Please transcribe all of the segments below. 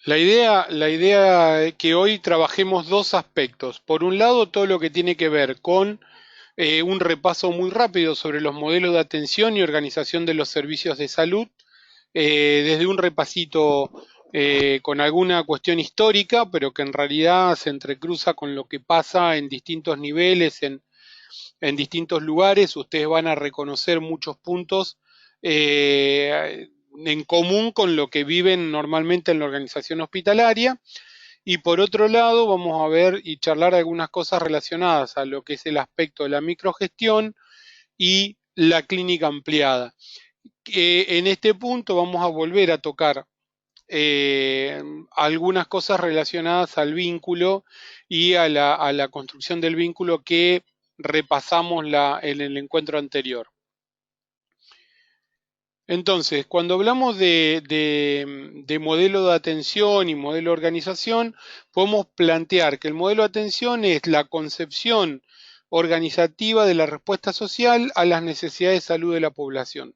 La idea es que hoy trabajemos dos aspectos. Por un lado, todo lo que tiene que ver con un repaso muy rápido sobre los modelos de atención y organización de los servicios de salud, desde un repasito con alguna cuestión histórica, pero que en realidad se entrecruza con lo que pasa en distintos niveles, en distintos lugares. Ustedes van a reconocer muchos puntos en común con lo que viven normalmente en la organización hospitalaria. Y por otro lado, vamos a ver y charlar algunas cosas relacionadas a lo que es el aspecto de la microgestión y la clínica ampliada. En este punto vamos a volver a tocar eh, algunas cosas relacionadas al vínculo y a la construcción del vínculo que repasamos en el encuentro anterior. Entonces, cuando hablamos de modelo de atención y modelo de organización, podemos plantear que el modelo de atención es la concepción organizativa de la respuesta social a las necesidades de salud de la población.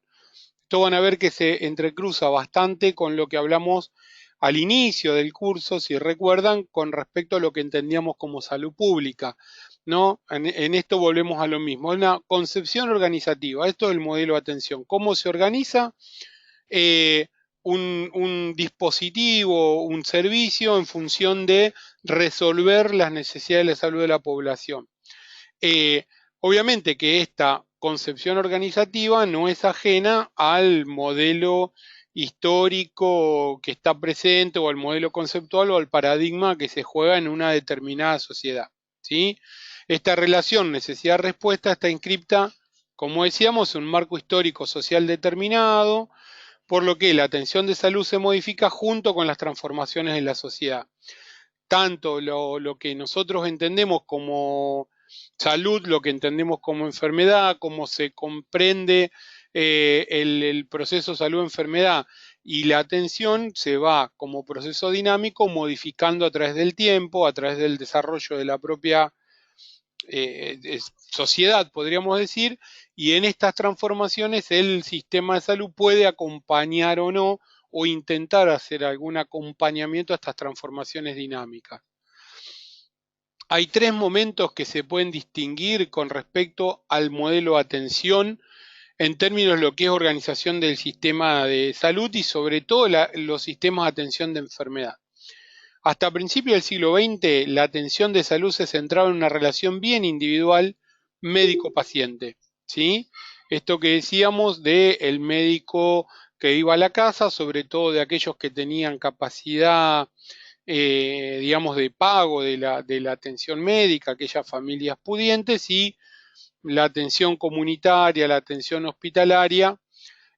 Esto van a ver que se entrecruza bastante con lo que hablamos al inicio del curso, si recuerdan, con respecto a lo que entendíamos como salud pública, ¿no? En esto volvemos a lo mismo, una concepción organizativa. Esto es el modelo de atención. ¿Cómo se organiza eh, un dispositivo, un servicio en función de resolver las necesidades de la salud de la población? Eh, Obviamente que esta concepción organizativa no es ajena al modelo histórico que está presente o al modelo conceptual o al paradigma que se juega en una determinada sociedad, ¿sí? Esta relación necesidad-respuesta está inscripta, como decíamos, en un marco histórico social determinado, por lo que la atención de salud se modifica junto con las transformaciones de la sociedad. Tanto lo que nosotros entendemos como salud, lo que entendemos como enfermedad, cómo se comprende el proceso salud-enfermedad y la atención se va como proceso dinámico modificando a través del tiempo, a través del desarrollo de la propia sociedad, podríamos decir, y en estas transformaciones el sistema de salud puede acompañar o no, o intentar hacer algún acompañamiento a estas transformaciones dinámicas. Hay tres momentos que se pueden distinguir con respecto al modelo de atención en términos de lo que es organización del sistema de salud y sobre todo los sistemas de atención de enfermedad. Hasta principios del siglo XX, la atención de salud se centraba en una relación bien individual médico-paciente, ¿sí? Esto que decíamos del médico que iba a la casa, sobre todo de aquellos que tenían capacidad, digamos, de pago de la atención médica, aquellas familias pudientes, y la atención comunitaria, la atención hospitalaria,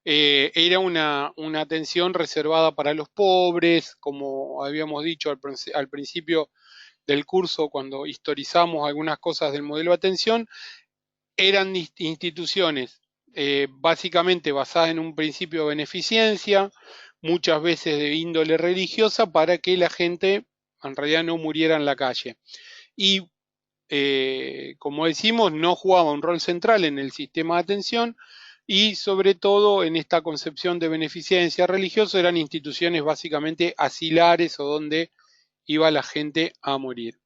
era una atención reservada para los pobres, como habíamos dicho al principio del curso, cuando historizamos algunas cosas del modelo de atención, eran instituciones básicamente basadas en un principio de beneficencia, muchas veces de índole religiosa, para que la gente en realidad no muriera en la calle. Y como decimos, no jugaba un rol central en el sistema de atención y sobre todo en esta concepción de beneficencia religiosa eran instituciones básicamente asilares o donde iba la gente a morir.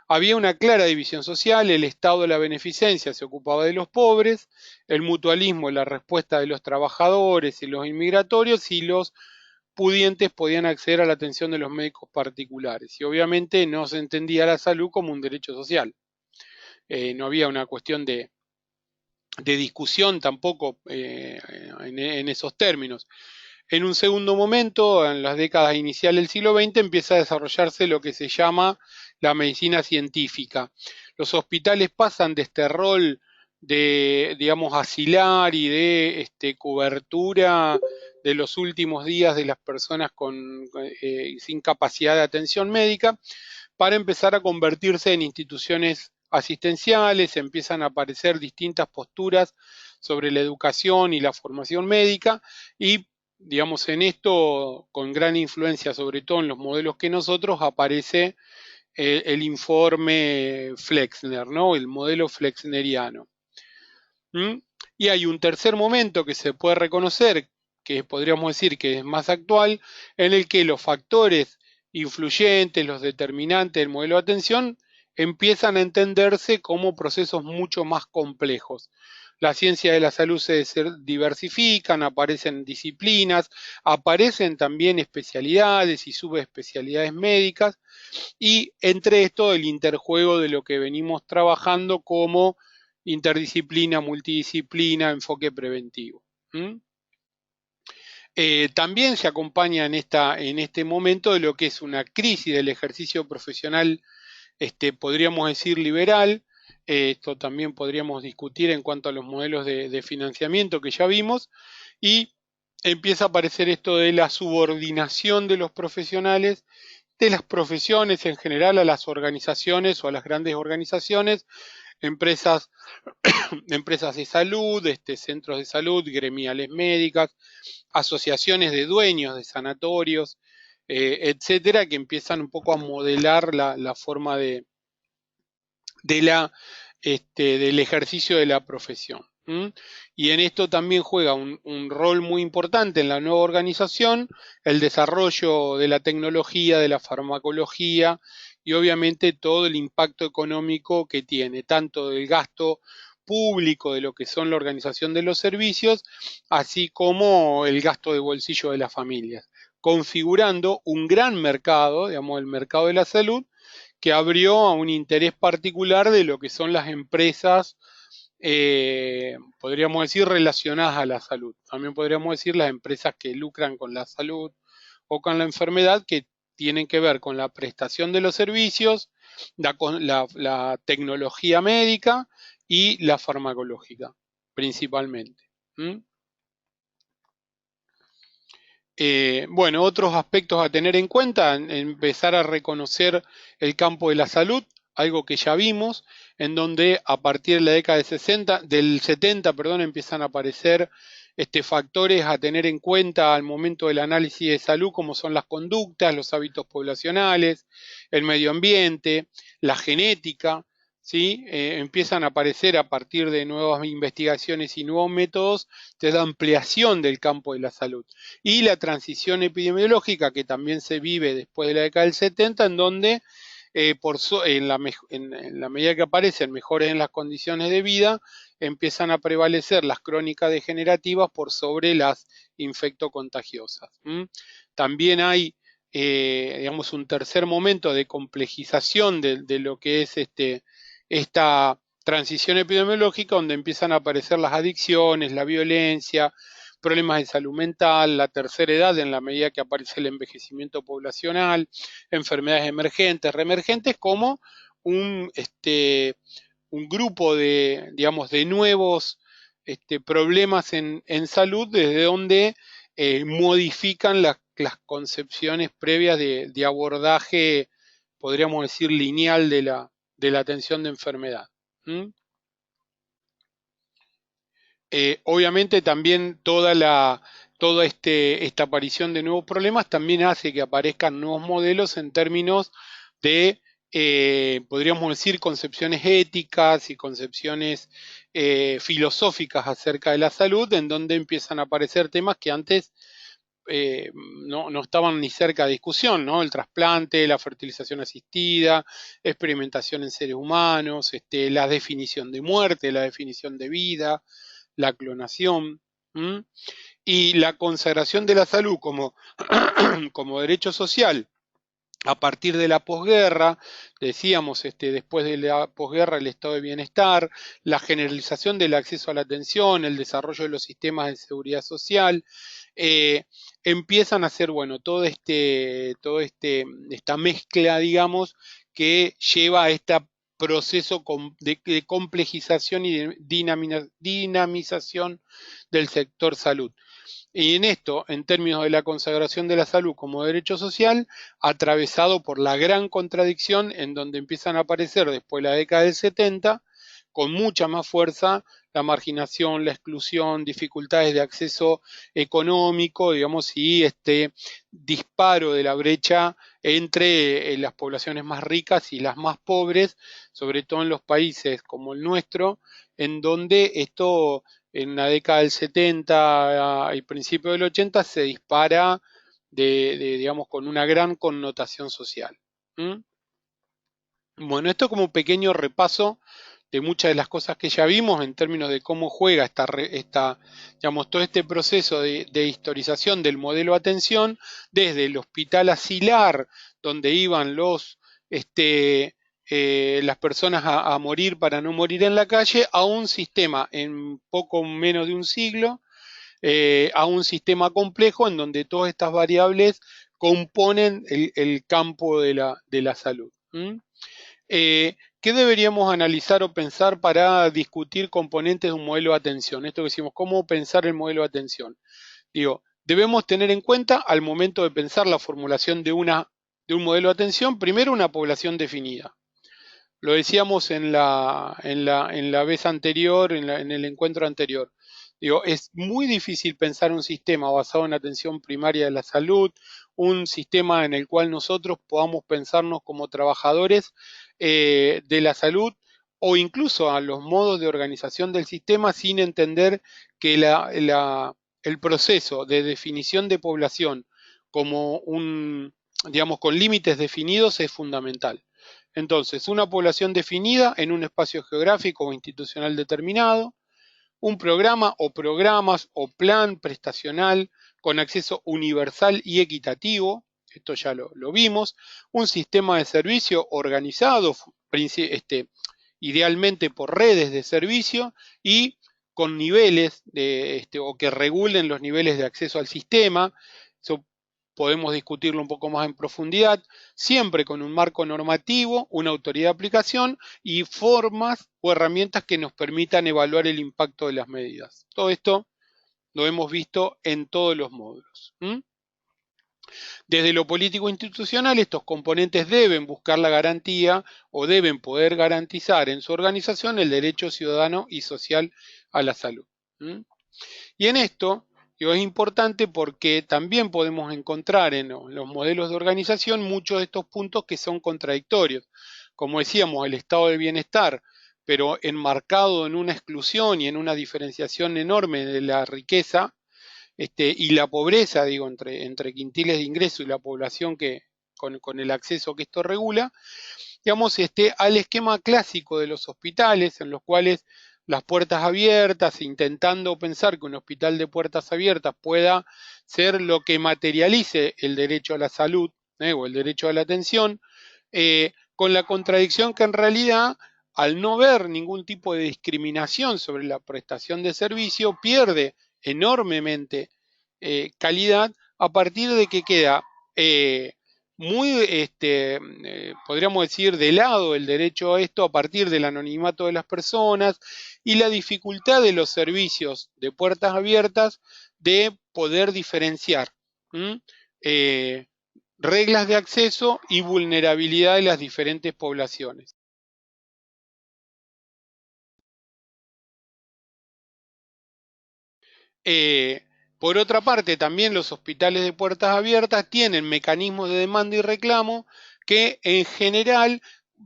Había una clara división social, el Estado de la beneficencia se ocupaba de los pobres, el mutualismo la respuesta de los trabajadores y los inmigratorios, y los pudientes podían acceder a la atención de los médicos particulares. Y obviamente no se entendía la salud como un derecho social. No había una cuestión de discusión tampoco en esos términos. En un segundo momento, en las décadas iniciales del siglo XX, empieza a desarrollarse lo que se llama la medicina científica. Los hospitales pasan de este rol de, digamos, asilar y de cobertura de los últimos días de las personas sin capacidad de atención médica, para empezar a convertirse en instituciones asistenciales, empiezan a aparecer distintas posturas sobre la educación y la formación médica y digamos, en esto, con gran influencia, sobre todo en los modelos que nosotros, aparece el informe Flexner, ¿no? El modelo flexneriano. ¿Mm? Y hay un tercer momento que se puede reconocer, que podríamos decir que es más actual, en el que los factores influyentes, los determinantes del modelo de atención, empiezan a entenderse como procesos mucho más complejos. La ciencia de la salud se diversifican, aparecen disciplinas, aparecen también especialidades y subespecialidades médicas, y entre esto el interjuego de lo que venimos trabajando como interdisciplina, multidisciplina, enfoque preventivo. ¿Mm? También se acompaña en este momento de lo que es una crisis del ejercicio profesional, podríamos decir liberal. Esto también podríamos discutir en cuanto a los modelos de financiamiento que ya vimos, y empieza a aparecer esto de la subordinación de los profesionales, de las profesiones en general, a las organizaciones o a las grandes organizaciones, empresas, empresas de salud, centros de salud, gremiales médicas, asociaciones de dueños de sanatorios, etcétera, que empiezan un poco a modelar la forma del ejercicio de la profesión. Y en esto también juega un rol muy importante en la nueva organización el desarrollo de la tecnología, de la farmacología y obviamente todo el impacto económico que tiene, tanto del gasto público de lo que son la organización de los servicios, así como el gasto de bolsillo de las familias, configurando un gran mercado, digamos, el mercado de la salud, que abrió a un interés particular de lo que son las empresas, podríamos decir, relacionadas a la salud. También podríamos decir las empresas que lucran con la salud o con la enfermedad, que tienen que ver con la prestación de los servicios, la tecnología médica y la farmacológica, principalmente. ¿Mm? Bueno, otros aspectos a tener en cuenta, empezar a reconocer el campo de la salud, algo que ya vimos, en donde a partir de la década del 70, perdón, empiezan a aparecer factores a tener en cuenta al momento del análisis de salud, como son las conductas, los hábitos poblacionales, el medio ambiente, la genética, ¿sí? Empiezan a aparecer a partir de nuevas investigaciones y nuevos métodos de la ampliación del campo de la salud y la transición epidemiológica que también se vive después de la década del 70, en donde en la medida que aparecen mejores en las condiciones de vida, empiezan a prevalecer las crónicas degenerativas por sobre las infectocontagiosas. También hay, digamos, un tercer momento de complejización de lo que es esta transición epidemiológica, donde empiezan a aparecer las adicciones, la violencia, problemas de salud mental, la tercera edad en la medida que aparece el envejecimiento poblacional, enfermedades emergentes, reemergentes, como un, un grupo de, digamos, de nuevos problemas en salud, desde donde modifican las concepciones previas de abordaje, podríamos decir, lineal de la atención de enfermedad. Obviamente también toda esta aparición de nuevos problemas también hace que aparezcan nuevos modelos en términos de, podríamos decir, concepciones éticas y concepciones filosóficas acerca de la salud, en donde empiezan a aparecer temas que antes no estaban ni cerca de discusión, ¿no? El trasplante, la fertilización asistida, experimentación en seres humanos, la definición de muerte, la definición de vida, la clonación. Y la consagración de la salud como, como derecho social a partir de la posguerra, decíamos, después de la posguerra el estado de bienestar, la generalización del acceso a la atención, el desarrollo de los sistemas de seguridad social, empiezan a ser, bueno, esta mezcla, digamos, que lleva a este proceso de complejización y de dinamización del sector salud. Y en esto, en términos de la consagración de la salud como derecho social, atravesado por la gran contradicción en donde empiezan a aparecer después de la década del 70, con mucha más fuerza, la marginación, la exclusión, dificultades de acceso económico, digamos, y este disparo de la brecha entre las poblaciones más ricas y las más pobres, sobre todo en los países como el nuestro, en donde esto en la década del 70 y principio del 80 se dispara digamos, con una gran connotación social. ¿Mm? Bueno, esto como un pequeño repaso de muchas de las cosas que ya vimos en términos de cómo juega digamos, todo este proceso de historización del modelo de atención desde el hospital asilar, donde iban las personas a morir para no morir en la calle, a un sistema en poco menos de un siglo, a un sistema complejo en donde todas estas variables componen el campo de la salud. ¿Mm? ¿Qué deberíamos analizar o pensar para discutir componentes de un modelo de atención? Esto que decimos, ¿cómo pensar el modelo de atención? Digo, debemos tener en cuenta al momento de pensar la formulación de un modelo de atención, primero una población definida. Lo decíamos en la vez anterior, en el encuentro anterior. Digo, es muy difícil pensar un sistema basado en atención primaria de la salud, un sistema en el cual nosotros podamos pensarnos como trabajadores de la salud o incluso a los modos de organización del sistema sin entender que el proceso de definición de población como digamos, con límites definidos es fundamental. Entonces, una población definida en un espacio geográfico o institucional determinado, un programa o programas o plan prestacional con acceso universal y equitativo, esto ya lo vimos, un sistema de servicio organizado, idealmente por redes de servicio y con niveles o que regulen los niveles de acceso al sistema. Eso podemos discutirlo un poco más en profundidad, siempre con un marco normativo, una autoridad de aplicación y formas o herramientas que nos permitan evaluar el impacto de las medidas. Todo esto lo hemos visto en todos los módulos. Desde lo político institucional, estos componentes deben buscar la garantía o deben poder garantizar en su organización el derecho ciudadano y social a la salud. Y en esto es importante porque también podemos encontrar en los modelos de organización muchos de estos puntos que son contradictorios. Como decíamos, el estado de bienestar, pero enmarcado en una exclusión y en una diferenciación enorme de la riqueza, y la pobreza, digo, entre quintiles de ingreso y la población con el acceso que esto regula, digamos, al esquema clásico de los hospitales, en los cuales las puertas abiertas, intentando pensar que un hospital de puertas abiertas pueda ser lo que materialice el derecho a la salud o el derecho a la atención, con la contradicción que en realidad, al no ver ningún tipo de discriminación sobre la prestación de servicio, pierde enormemente calidad a partir de que queda podríamos decir, de lado el derecho a esto a partir del anonimato de las personas y la dificultad de los servicios de puertas abiertas de poder diferenciar reglas de acceso y vulnerabilidad de las diferentes poblaciones. Por otra parte, también los hospitales de puertas abiertas tienen mecanismos de demanda y reclamo que en general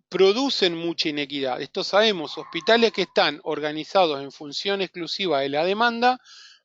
producen mucha inequidad. Esto sabemos, hospitales que están organizados en función exclusiva de la demanda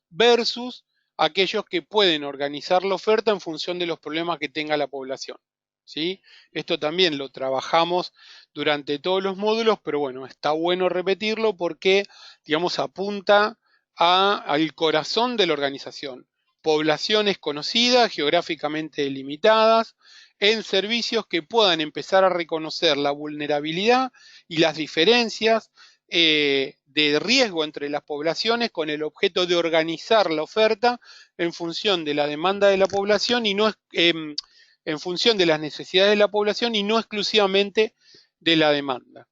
versus aquellos que pueden organizar la oferta en función de los problemas que tenga la población. ¿Sí? Esto también lo trabajamos durante todos los módulos, pero bueno, está bueno repetirlo porque, digamos, apunta al corazón de la organización. Poblaciones conocidas, geográficamente delimitadas, en servicios que puedan empezar a reconocer la vulnerabilidad y las diferencias de riesgo entre las poblaciones con el objeto de organizar la oferta en función de la demanda de la población y no en función de las necesidades de la población y no exclusivamente de la demanda.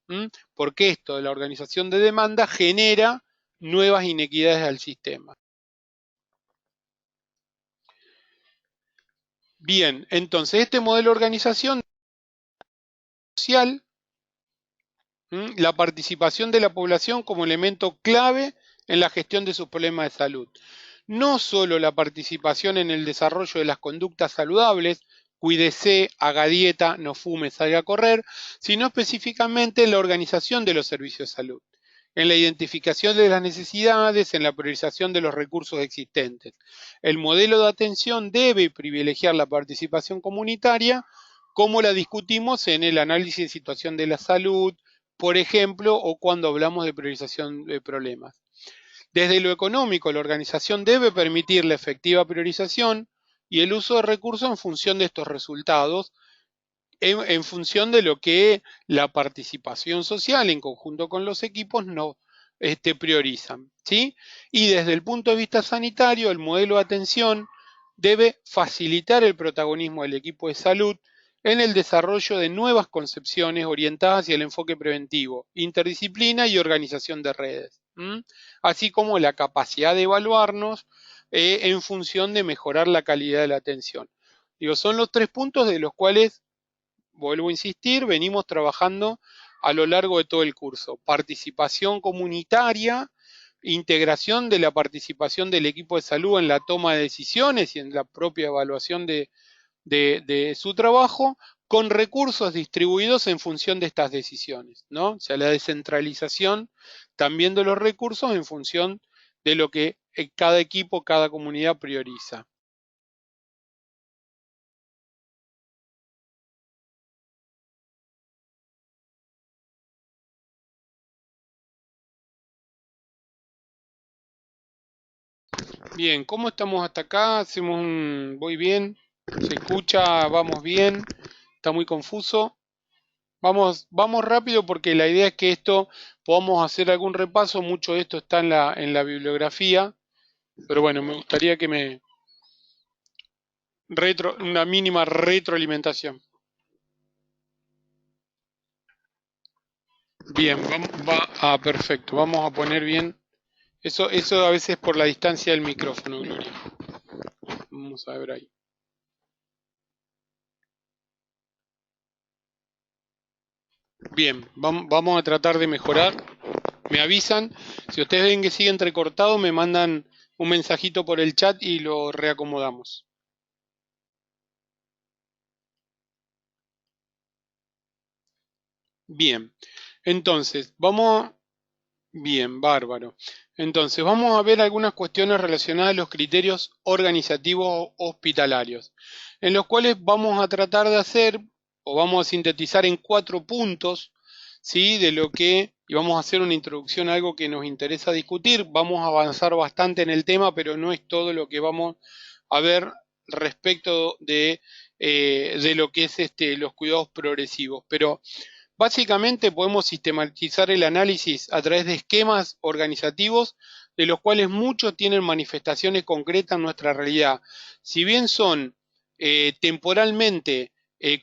Porque esto de la organización de demanda genera nuevas inequidades al sistema. Bien, entonces este modelo de organización social, la participación de la población como elemento clave en la gestión de sus problemas de salud. No solo la participación en el desarrollo de las conductas saludables, cuídese, haga dieta, no fume, salga a correr, sino específicamente en la organización de los servicios de salud. en la identificación de las necesidades, en la priorización de los recursos existentes. El modelo de atención debe privilegiar la participación comunitaria, como la discutimos en el análisis de situación de la salud, por ejemplo, o cuando hablamos de priorización de problemas. Desde lo económico, la organización debe permitir la efectiva priorización y el uso de recursos en función de estos resultados, en función de lo que la participación social en conjunto con los equipos no priorizan, ¿sí? Y desde el punto de vista sanitario, el modelo de atención debe facilitar el protagonismo del equipo de salud en el desarrollo de nuevas concepciones orientadas hacia el enfoque preventivo, interdisciplina y organización de redes, así como la capacidad de evaluarnos en función de mejorar la calidad de la atención. Digo, son los 3 puntos de los cuales, vuelvo a insistir, venimos trabajando a lo largo de todo el curso. Participación comunitaria, integración de la participación del equipo de salud en la toma de decisiones y en la propia evaluación de su trabajo, con recursos distribuidos en función de estas decisiones, ¿no? O sea, la descentralización también de los recursos en función de lo que cada equipo, cada comunidad prioriza. Bien, ¿cómo estamos hasta acá? Voy bien, se escucha, vamos bien, está muy confuso. Vamos rápido porque la idea es que esto podamos hacer algún repaso. Mucho de esto está en la bibliografía, pero bueno, me gustaría que una mínima retroalimentación. Bien, perfecto. Vamos a poner bien. Eso a veces por la distancia del micrófono, Gloria. Vamos a ver ahí. Bien, vamos a tratar de mejorar. Me avisan. Si ustedes ven que sigue entrecortado, me mandan un mensajito por el chat y lo reacomodamos. Bien, entonces, bien, bárbaro. Entonces, vamos a ver algunas cuestiones relacionadas a los criterios organizativos hospitalarios, en los cuales vamos a tratar de hacer, o vamos a sintetizar en 4 puntos, ¿sí? De lo que, y vamos a hacer una introducción a algo que nos interesa discutir. Vamos a avanzar bastante en el tema, pero no es todo lo que vamos a ver respecto de lo que es los cuidados progresivos. Pero básicamente podemos sistematizar el análisis a través de esquemas organizativos, de los cuales muchos tienen manifestaciones concretas en nuestra realidad. Si bien son temporalmente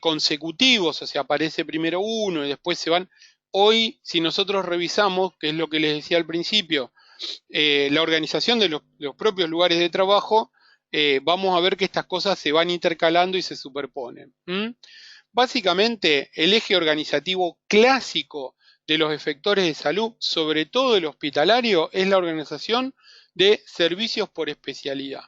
consecutivos, o sea, aparece primero uno y después se van, hoy si nosotros revisamos, que es lo que les decía al principio, la organización de los propios lugares de trabajo, vamos a ver que estas cosas se van intercalando y se superponen. Básicamente, el eje organizativo clásico de los efectores de salud, sobre todo el hospitalario, es la organización de servicios por especialidad,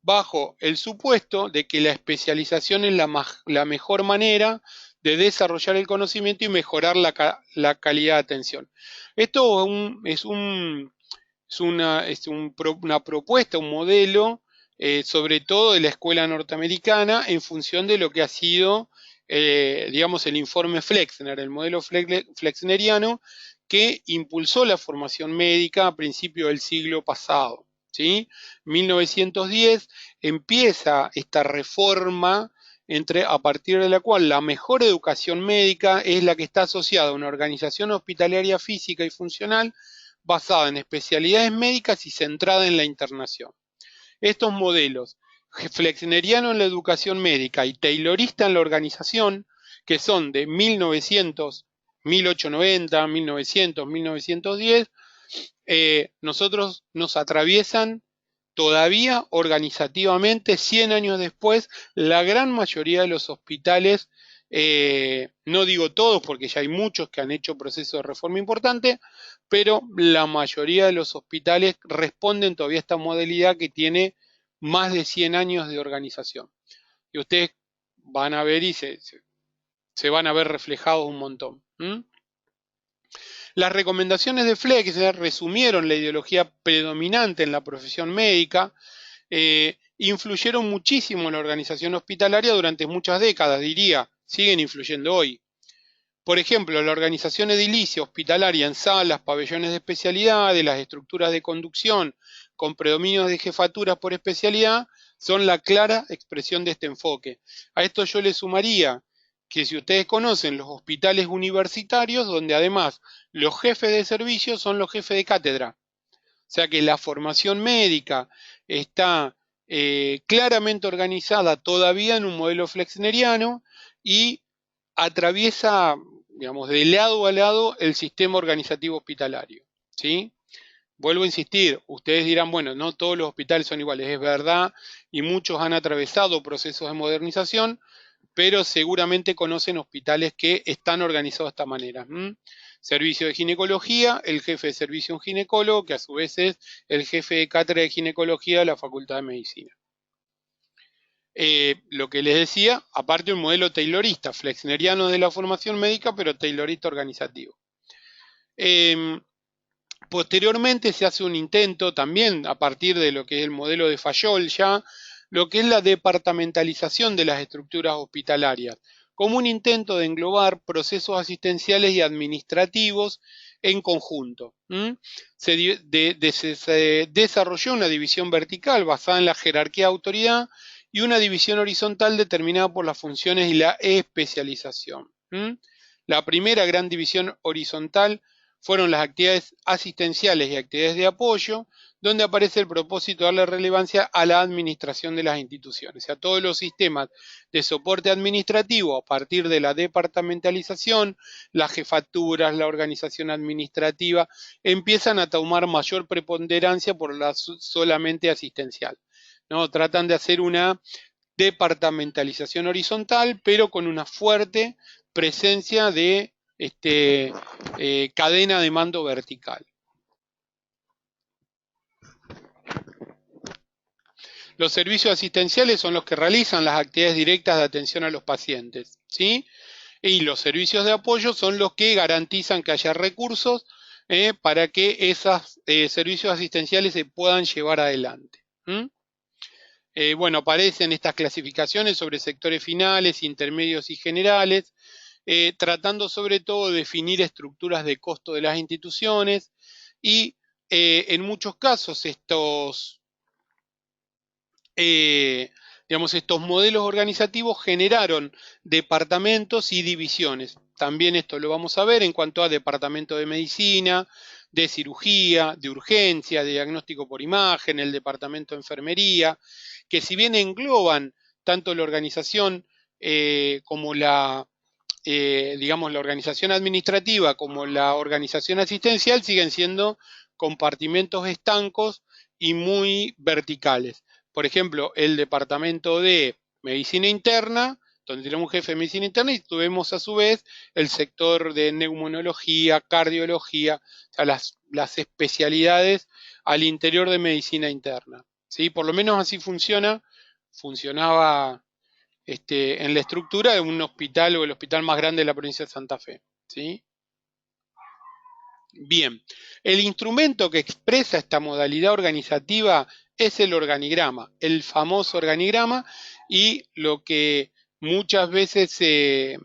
bajo el supuesto de que la especialización es la mejor manera de desarrollar el conocimiento y mejorar la calidad de atención. Esto es una propuesta, un modelo, sobre todo de la escuela norteamericana, en función de lo que ha sido, digamos, el informe Flexner, el modelo flexneriano, que impulsó la formación médica a principios del siglo pasado. ¿Sí? 1910 empieza esta reforma a partir de la cual la mejor educación médica es la que está asociada a una organización hospitalaria física y funcional basada en especialidades médicas y centrada en la internación. Estos modelos, flexneriano en la educación médica y taylorista en la organización, que son de 1900, 1890, 1900, 1910, nosotros nos atraviesan todavía organizativamente, 100 años después, la gran mayoría de los hospitales, no digo todos porque ya hay muchos que han hecho procesos de reforma importante, pero la mayoría de los hospitales responden todavía a esta modalidad que tiene más de 100 años de organización. Y ustedes van a ver y se van a ver reflejados un montón. Las recomendaciones de Flexner resumieron la ideología predominante en la profesión médica, influyeron muchísimo en la organización hospitalaria durante muchas décadas, diría, siguen influyendo hoy. Por ejemplo, la organización edilicia hospitalaria en salas, pabellones de especialidades, las estructuras de conducción con predominios de jefaturas por especialidad son la clara expresión de este enfoque. A esto yo le sumaría que si ustedes conocen los hospitales universitarios, donde además los jefes de servicio son los jefes de cátedra. O sea que la formación médica está claramente organizada todavía en un modelo flexneriano y atraviesa, digamos, de lado a lado el sistema organizativo hospitalario, ¿sí? Vuelvo a insistir, ustedes dirán, bueno, no todos los hospitales son iguales, es verdad, y muchos han atravesado procesos de modernización, pero seguramente conocen hospitales que están organizados de esta manera. Servicio de ginecología, el jefe de servicio es un ginecólogo, que a su vez es el jefe de cátedra de ginecología de la Facultad de Medicina. Lo que les decía, aparte un modelo taylorista, flexneriano de la formación médica, pero taylorista organizativo. Posteriormente se hace un intento también a partir de lo que es el modelo de Fayol ya, lo que es la departamentalización de las estructuras hospitalarias, como un intento de englobar procesos asistenciales y administrativos en conjunto. Se desarrolló una división vertical basada en la jerarquía de autoridad y una división horizontal determinada por las funciones y la especialización. La primera gran división horizontal fueron las actividades asistenciales y actividades de apoyo, donde aparece el propósito de darle relevancia a la administración de las instituciones. O sea, todos los sistemas de soporte administrativo a partir de la departamentalización, las jefaturas, la organización administrativa, empiezan a tomar mayor preponderancia por la solamente asistencial, ¿no? Tratan de hacer una departamentalización horizontal, pero con una fuerte presencia de cadena de mando vertical. Los servicios asistenciales son los que realizan las actividades directas de atención a los pacientes, ¿sí? Y los servicios de apoyo son los que garantizan que haya recursos para que esos servicios asistenciales se puedan llevar adelante. Bueno, aparecen estas clasificaciones sobre sectores finales, intermedios y generales, tratando sobre todo de definir estructuras de costo de las instituciones y en muchos casos estos modelos organizativos generaron departamentos y divisiones. También esto lo vamos a ver en cuanto a departamento de medicina, de cirugía, de urgencia, de diagnóstico por imagen, el departamento de enfermería, que si bien engloban tanto la organización como la organización administrativa como la organización asistencial, siguen siendo compartimentos estancos y muy verticales. Por ejemplo, el departamento de medicina interna, donde tenemos un jefe de medicina interna y tuvimos a su vez el sector de neumonología, cardiología, o sea, las especialidades al interior de medicina interna. ¿Sí? Por lo menos así funcionaba en la estructura de un hospital o el hospital más grande de la provincia de Santa Fe. ¿Sí? Bien, el instrumento que expresa esta modalidad organizativa es el organigrama, el famoso organigrama, y lo que muchas veces se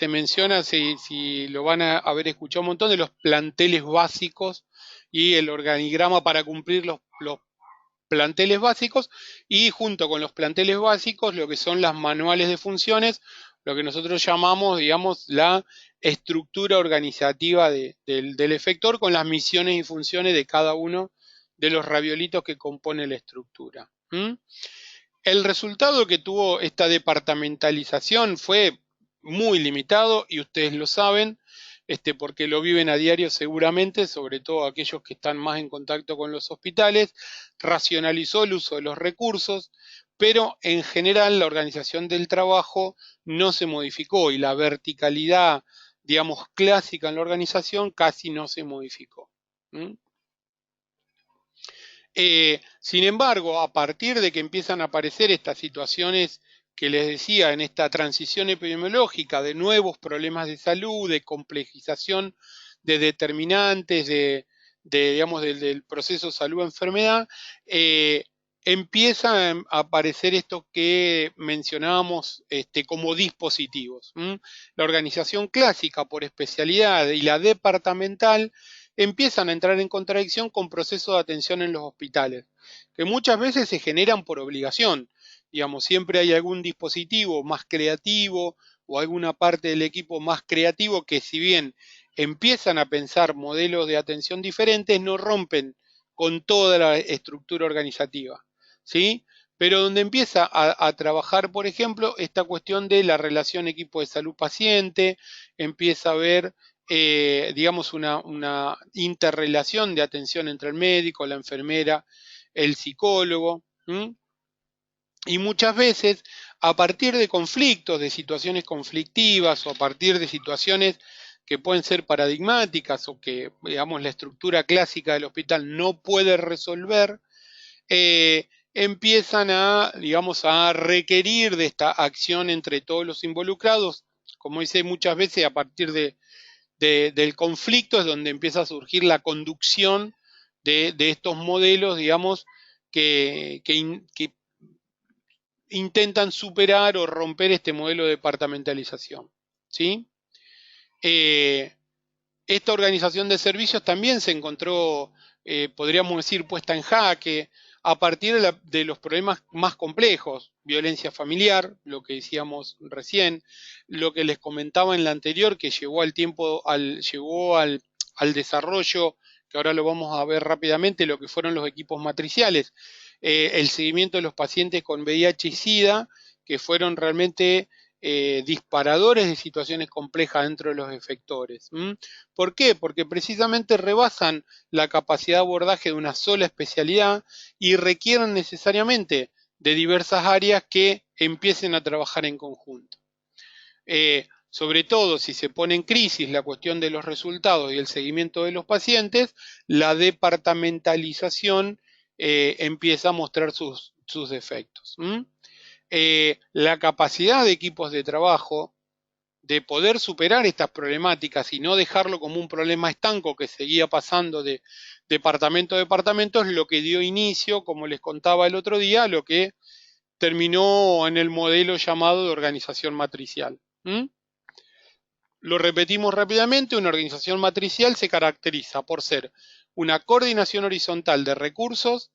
menciona, si lo van a haber escuchado un montón, de los planteles básicos y el organigrama para cumplir los planteles básicos, y junto con los planteles básicos lo que son las manuales de funciones, lo que nosotros llamamos, digamos, la estructura organizativa del efector con las misiones y funciones de cada uno de los raviolitos que compone la estructura. El resultado que tuvo esta departamentalización fue muy limitado y ustedes lo saben, porque lo viven a diario seguramente, sobre todo aquellos que están más en contacto con los hospitales. Racionalizó el uso de los recursos, pero en general la organización del trabajo no se modificó y la verticalidad, digamos, clásica en la organización casi no se modificó. Sin embargo, a partir de que empiezan a aparecer estas situaciones que les decía, en esta transición epidemiológica de nuevos problemas de salud, de complejización de determinantes digamos, del proceso salud-enfermedad, empiezan a aparecer esto que mencionábamos como dispositivos. La organización clásica por especialidad y la departamental empiezan a entrar en contradicción con procesos de atención en los hospitales, que muchas veces se generan por obligación. Digamos, siempre hay algún dispositivo más creativo o alguna parte del equipo más creativo que, si bien empiezan a pensar modelos de atención diferentes, no rompen con toda la estructura organizativa, ¿sí? Pero donde empieza a trabajar, por ejemplo, esta cuestión de la relación equipo de salud-paciente, empieza a ver, digamos, una interrelación de atención entre el médico, la enfermera, el psicólogo, ¿m? Y muchas veces, a partir de conflictos, de situaciones conflictivas o a partir de situaciones que pueden ser paradigmáticas o que, digamos, la estructura clásica del hospital no puede resolver, empiezan a, digamos, a requerir de esta acción entre todos los involucrados. Como dice muchas veces, a partir del conflicto es donde empieza a surgir la conducción de estos modelos, digamos, que intentan superar o romper este modelo de departamentalización, ¿sí? Esta organización de servicios también se encontró, podríamos decir, puesta en jaque a partir de los problemas más complejos, violencia familiar, lo que decíamos recién, lo que les comentaba en la anterior, que llevó al desarrollo, que ahora lo vamos a ver rápidamente, lo que fueron los equipos matriciales, el seguimiento de los pacientes con VIH y SIDA, que fueron realmente disparadores de situaciones complejas dentro de los efectores. ¿Por qué? Porque precisamente rebasan la capacidad de abordaje de una sola especialidad y requieren necesariamente de diversas áreas que empiecen a trabajar en conjunto. Sobre todo si se pone en crisis la cuestión de los resultados y el seguimiento de los pacientes, la departamentalización empieza a mostrar sus defectos. La capacidad de equipos de trabajo de poder superar estas problemáticas y no dejarlo como un problema estanco que seguía pasando de departamento a departamento es lo que dio inicio, como les contaba el otro día, a lo que terminó en el modelo llamado de organización matricial. Lo repetimos rápidamente, una organización matricial se caracteriza por ser una coordinación horizontal de recursos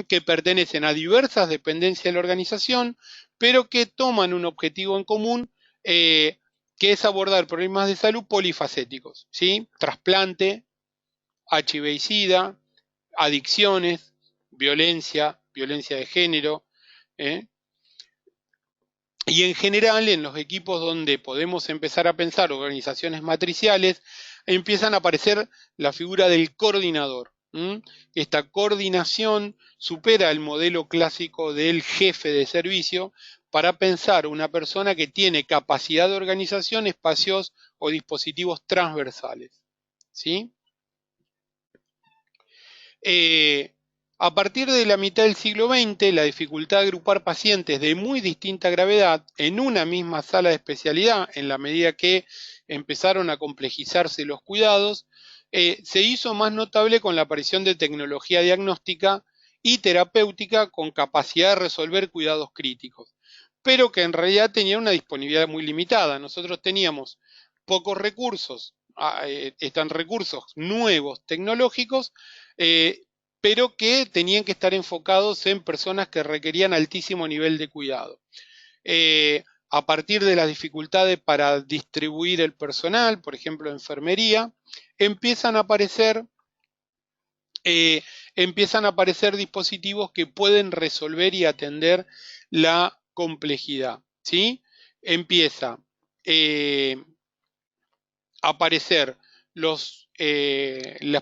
que pertenecen a diversas dependencias de la organización, pero que toman un objetivo en común, que es abordar problemas de salud polifacéticos, ¿sí? Trasplante, HIV y SIDA, adicciones, violencia de género, ¿eh? Y en general, en los equipos donde podemos empezar a pensar organizaciones matriciales, empiezan a aparecer la figura del coordinador. Esta coordinación supera el modelo clásico del jefe de servicio para pensar una persona que tiene capacidad de organización, espacios o dispositivos transversales. ¿Sí? A partir de la mitad del siglo XX, la dificultad de agrupar pacientes de muy distinta gravedad en una misma sala de especialidad, en la medida que empezaron a complejizarse los cuidados, se hizo más notable con la aparición de tecnología diagnóstica y terapéutica con capacidad de resolver cuidados críticos, pero que en realidad tenía una disponibilidad muy limitada. Nosotros teníamos pocos recursos, están recursos nuevos tecnológicos, pero que tenían que estar enfocados en personas que requerían altísimo nivel de cuidado. A partir de las dificultades para distribuir el personal, por ejemplo, enfermería, empiezan a aparecer dispositivos que pueden resolver y atender la complejidad, ¿sí? Empieza a aparecer las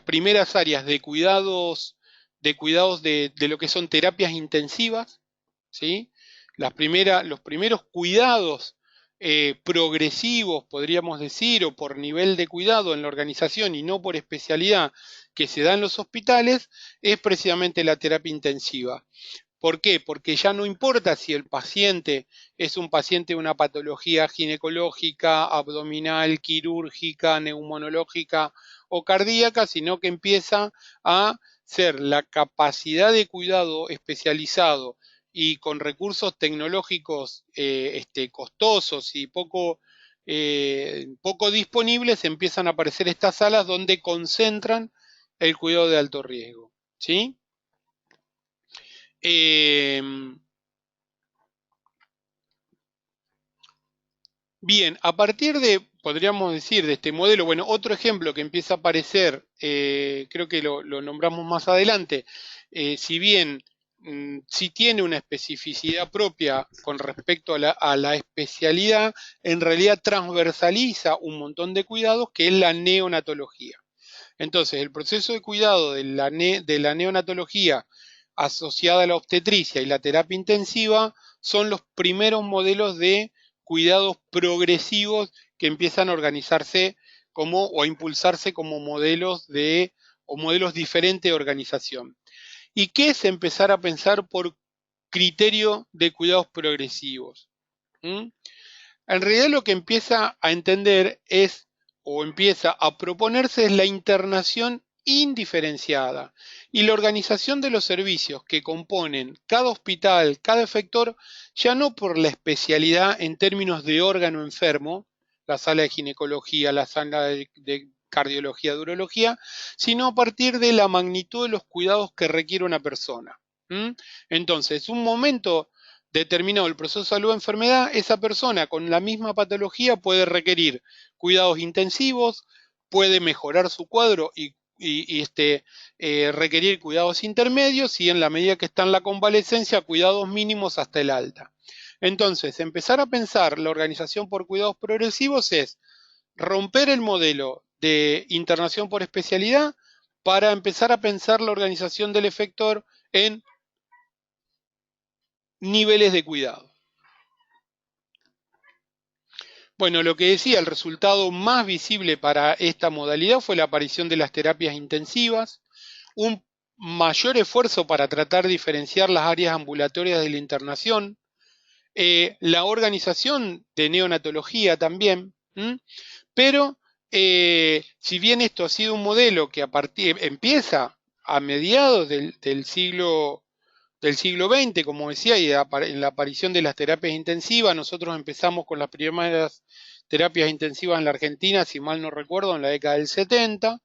primeras áreas de cuidados de lo que son terapias intensivas, ¿sí? Los primeros cuidados progresivos, podríamos decir, o por nivel de cuidado en la organización y no por especialidad que se da en los hospitales, es precisamente la terapia intensiva. ¿Por qué? Porque ya no importa si el paciente es un paciente de una patología ginecológica, abdominal, quirúrgica, neumonológica o cardíaca, sino que empieza a ser la capacidad de cuidado especializado y con recursos tecnológicos costosos y poco disponibles, empiezan a aparecer estas salas donde concentran el cuidado de alto riesgo. ¿Sí? Eh, Bien, a partir de, podríamos decir, de este modelo, bueno, otro ejemplo que empieza a aparecer, creo que lo nombramos más adelante, si bien sí tiene una especificidad propia con respecto a la especialidad, en realidad transversaliza un montón de cuidados que es la neonatología. Entonces, el proceso de cuidado de la neonatología asociada a la obstetricia y la terapia intensiva son los primeros modelos de cuidados progresivos que empiezan a organizarse como o a impulsarse como modelos o modelos diferentes de organización. ¿Y qué es empezar a pensar por criterio de cuidados progresivos? ¿Mm? En realidad lo que empieza a entender es, o empieza a proponerse, es la internación indiferenciada y la organización de los servicios que componen cada hospital, cada efector, ya no por la especialidad en términos de órgano enfermo, la sala de ginecología, la sala de cardiología, de urología, sino a partir de la magnitud de los cuidados que requiere una persona. ¿Mm? Entonces, un momento determinado el proceso de salud o enfermedad, esa persona con la misma patología puede requerir cuidados intensivos, puede mejorar su cuadro y requerir cuidados intermedios y en la medida que está en la convalecencia, cuidados mínimos hasta el alta. Entonces, empezar a pensar la organización por cuidados progresivos es romper el modelo de internación por especialidad para empezar a pensar la organización del efector en niveles de cuidado. Bueno, lo que decía, el resultado más visible para esta modalidad fue la aparición de las terapias intensivas, un mayor esfuerzo para tratar de diferenciar las áreas ambulatorias de la internación, la organización de neonatología también, pero si bien esto ha sido un modelo que empieza a mediados del siglo XX, como decía, y en la aparición de las terapias intensivas, nosotros empezamos con las primeras terapias intensivas en la Argentina, si mal no recuerdo, en la década del 70,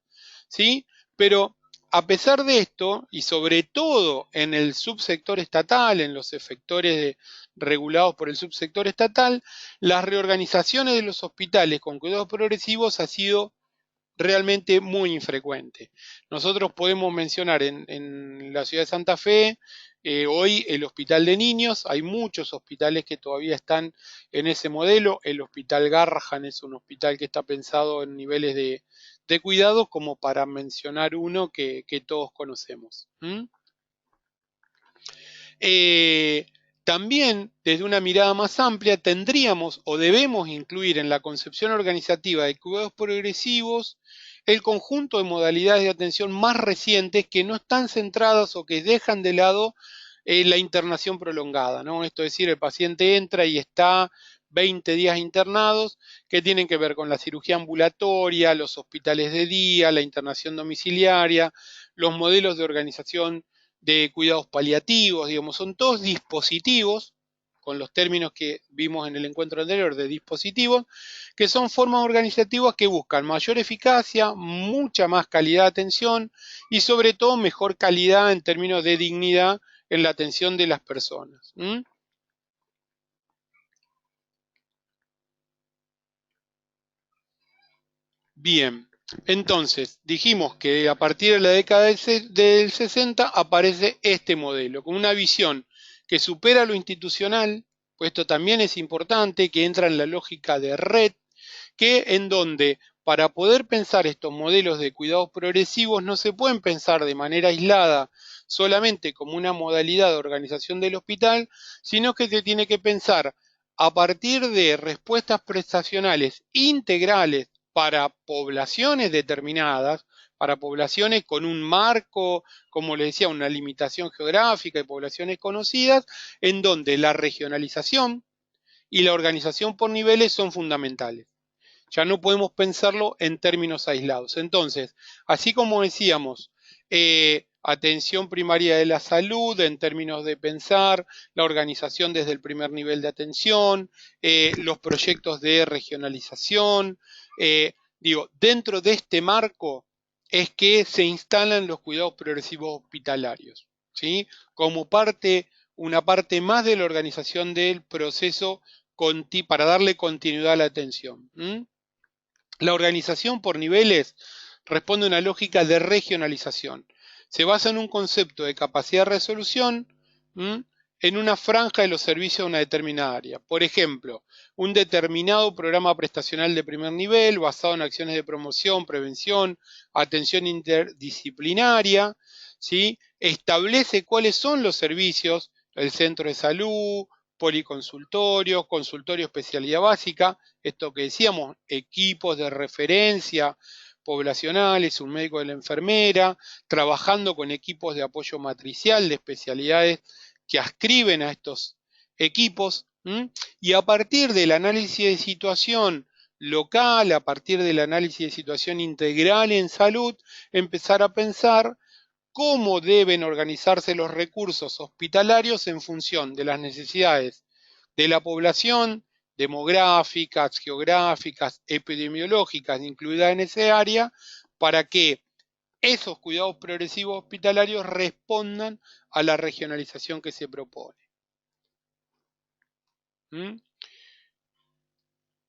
¿sí? Pero a pesar de esto, y sobre todo en el subsector estatal, en los efectores regulados por el subsector estatal, las reorganizaciones de los hospitales con cuidados progresivos ha sido realmente muy infrecuente. Nosotros podemos mencionar en la ciudad de Santa Fe, hoy el Hospital de Niños, hay muchos hospitales que todavía están en ese modelo, el Hospital Garrahan es un hospital que está pensado en niveles de cuidado, como para mencionar uno que todos conocemos. Eh, También, desde una mirada más amplia, tendríamos o debemos incluir en la concepción organizativa de cuidados progresivos el conjunto de modalidades de atención más recientes que no están centradas o que dejan de lado la internación prolongada, ¿no? Esto es decir, el paciente entra y está 20 días internados, que tienen que ver con la cirugía ambulatoria, los hospitales de día, la internación domiciliaria, los modelos de organización de cuidados paliativos, digamos, son todos dispositivos, con los términos que vimos en el encuentro anterior de dispositivos, que son formas organizativas que buscan mayor eficacia, mucha más calidad de atención y sobre todo mejor calidad en términos de dignidad en la atención de las personas. Bien, entonces dijimos que a partir de la década del 60 aparece este modelo, con una visión que supera lo institucional, pues esto también es importante, que entra en la lógica de red, que en donde para poder pensar estos modelos de cuidados progresivos no se pueden pensar de manera aislada solamente como una modalidad de organización del hospital, sino que se tiene que pensar a partir de respuestas prestacionales integrales para poblaciones determinadas, para poblaciones con un marco, como les decía, una limitación geográfica y poblaciones conocidas, en donde la regionalización y la organización por niveles son fundamentales. Ya no podemos pensarlo en términos aislados. Entonces, así como decíamos, atención primaria de la salud en términos de pensar, la organización desde el primer nivel de atención, los proyectos de regionalización, dentro de este marco es que se instalan los cuidados progresivos hospitalarios, ¿sí? Como una parte más de la organización del proceso para darle continuidad a la atención. La organización por niveles responde a una lógica de regionalización. Se basa en un concepto de capacidad de resolución en una franja de los servicios de una determinada área. Por ejemplo, un determinado programa prestacional de primer nivel basado en acciones de promoción, prevención, atención interdisciplinaria, ¿sí? Establece cuáles son los servicios, el centro de salud, policonsultorios, consultorio especialidad básica, esto que decíamos, equipos de referencia poblacionales, un médico de la enfermera, trabajando con equipos de apoyo matricial de especialidades que ascriben a estos equipos, y a partir del análisis de situación local, a partir del análisis de situación integral en salud, empezar a pensar cómo deben organizarse los recursos hospitalarios en función de las necesidades de la población, demográficas, geográficas, epidemiológicas incluidas en ese área, para que esos cuidados progresivos hospitalarios respondan a la regionalización que se propone.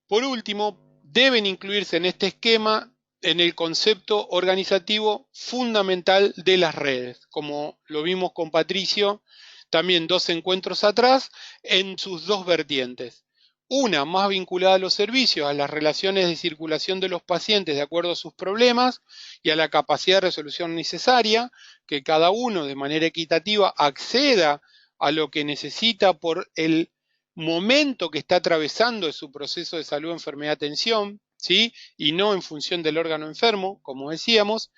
Por último, deben incluirse en este esquema en el concepto organizativo fundamental de las redes, como lo vimos con Patricio también 2 encuentros atrás, en sus 2 vertientes. Una más vinculada a los servicios, a las relaciones de circulación de los pacientes de acuerdo a sus problemas y a la capacidad de resolución necesaria, que cada uno de manera equitativa acceda a lo que necesita por el momento que está atravesando en su proceso de salud, enfermedad, atención, ¿sí? Y no en función del órgano enfermo, como decíamos,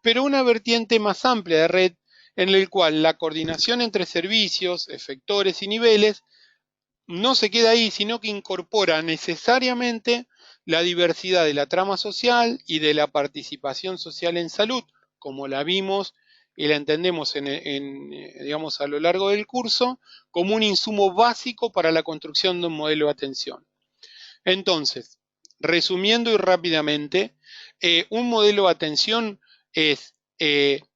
pero una vertiente más amplia de red en el cual la coordinación entre servicios, efectores y niveles no se queda ahí, sino que incorpora necesariamente la diversidad de la trama social y de la participación social en salud, como la vimos y la entendemos digamos, a lo largo del curso, como un insumo básico para la construcción de un modelo de atención. Entonces, resumiendo y rápidamente, un modelo de atención es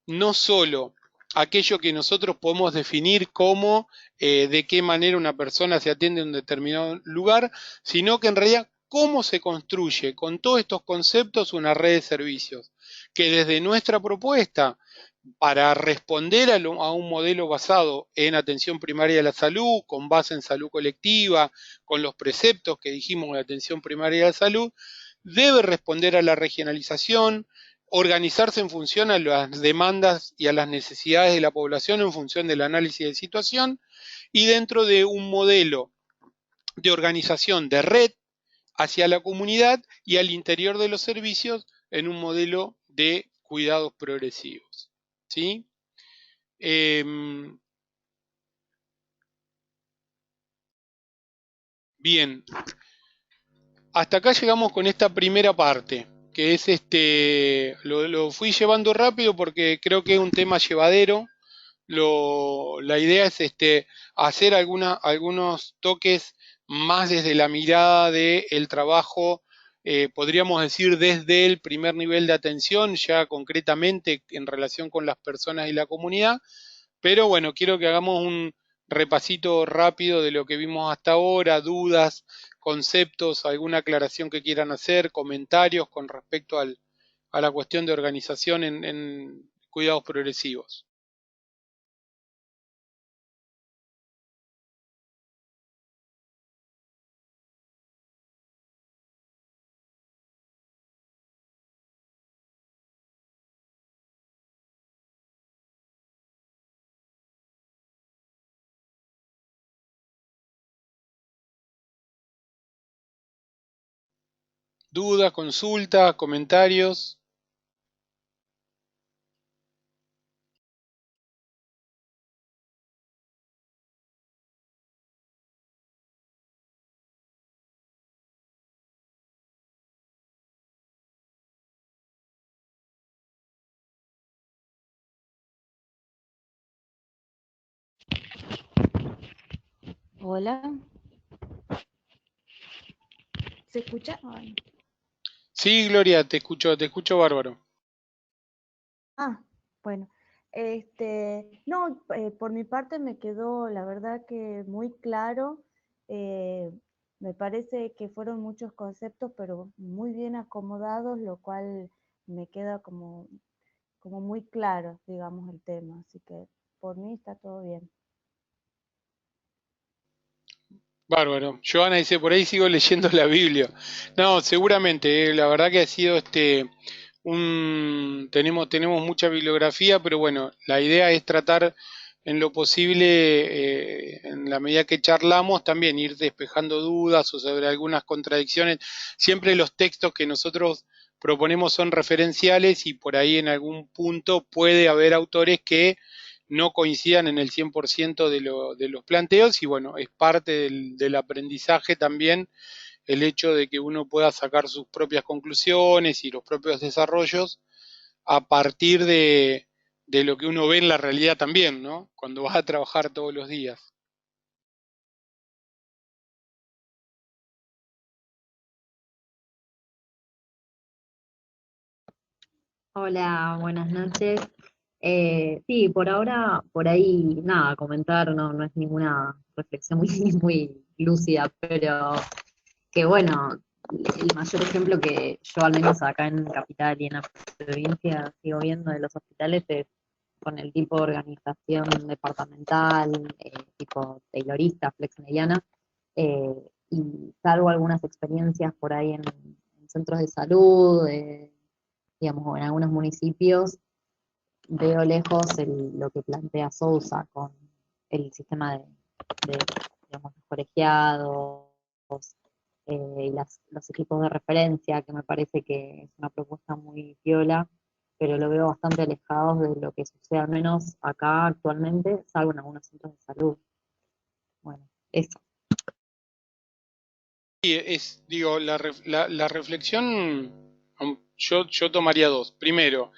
no solo aquello que nosotros podemos definir como de qué manera una persona se atiende en un determinado lugar, sino que en realidad cómo se construye con todos estos conceptos una red de servicios, que desde nuestra propuesta para responder a un modelo basado en atención primaria de la salud, con base en salud colectiva, con los preceptos que dijimos de atención primaria de la salud, debe responder a la regionalización, organizarse en función a las demandas y a las necesidades de la población en función del análisis de situación y dentro de un modelo de organización de red hacia la comunidad y al interior de los servicios en un modelo de cuidados progresivos. ¿Sí? Bien, hasta acá llegamos con esta primera parte, que es lo fui llevando rápido porque creo que es un tema llevadero. La idea es hacer algunos toques más desde la mirada del trabajo, podríamos decir desde el primer nivel de atención, ya concretamente en relación con las personas y la comunidad, pero bueno, quiero que hagamos un repasito rápido de lo que vimos hasta ahora, dudas, conceptos, alguna aclaración que quieran hacer, comentarios con respecto a la cuestión de organización en cuidados progresivos. Dudas, consultas, comentarios. Hola, ¿se escucha? Ay. Sí, Gloria, te escucho bárbaro. Ah, bueno. No, por mi parte me quedó, la verdad que muy claro. Eh, Me parece que fueron muchos conceptos, pero muy bien acomodados, lo cual me queda como muy claro, digamos, el tema. Así que por mí está todo bien. Bárbaro. Joana dice, por ahí sigo leyendo la Biblia. No, seguramente, la verdad que ha sido tenemos mucha bibliografía, pero bueno, la idea es tratar en lo posible, en la medida que charlamos, también ir despejando dudas o sobre algunas contradicciones. Siempre los textos que nosotros proponemos son referenciales y por ahí en algún punto puede haber autores que no coincidan en el 100% de los planteos y bueno, es parte del aprendizaje también el hecho de que uno pueda sacar sus propias conclusiones y los propios desarrollos a partir de lo que uno ve en la realidad también, ¿no? Cuando vas a trabajar todos los días. Hola, buenas noches. Sí, por ahora, por ahí, nada, comentar, no es ninguna reflexión muy, muy lúcida, pero que bueno, el mayor ejemplo que yo al menos acá en Capital y en la provincia sigo viendo de los hospitales es con el tipo de organización departamental, tipo taylorista, flexneriana, eh, y salvo algunas experiencias por ahí en centros de salud, digamos, o en algunos municipios, veo lejos lo que plantea Sousa con el sistema de, digamos, los colegiados y los equipos de referencia, que me parece que es una propuesta muy viola, pero lo veo bastante alejados de lo que sucede al menos acá actualmente, salvo en algunos centros de salud. Bueno, eso. Y digo, la reflexión, yo tomaría dos. Primero,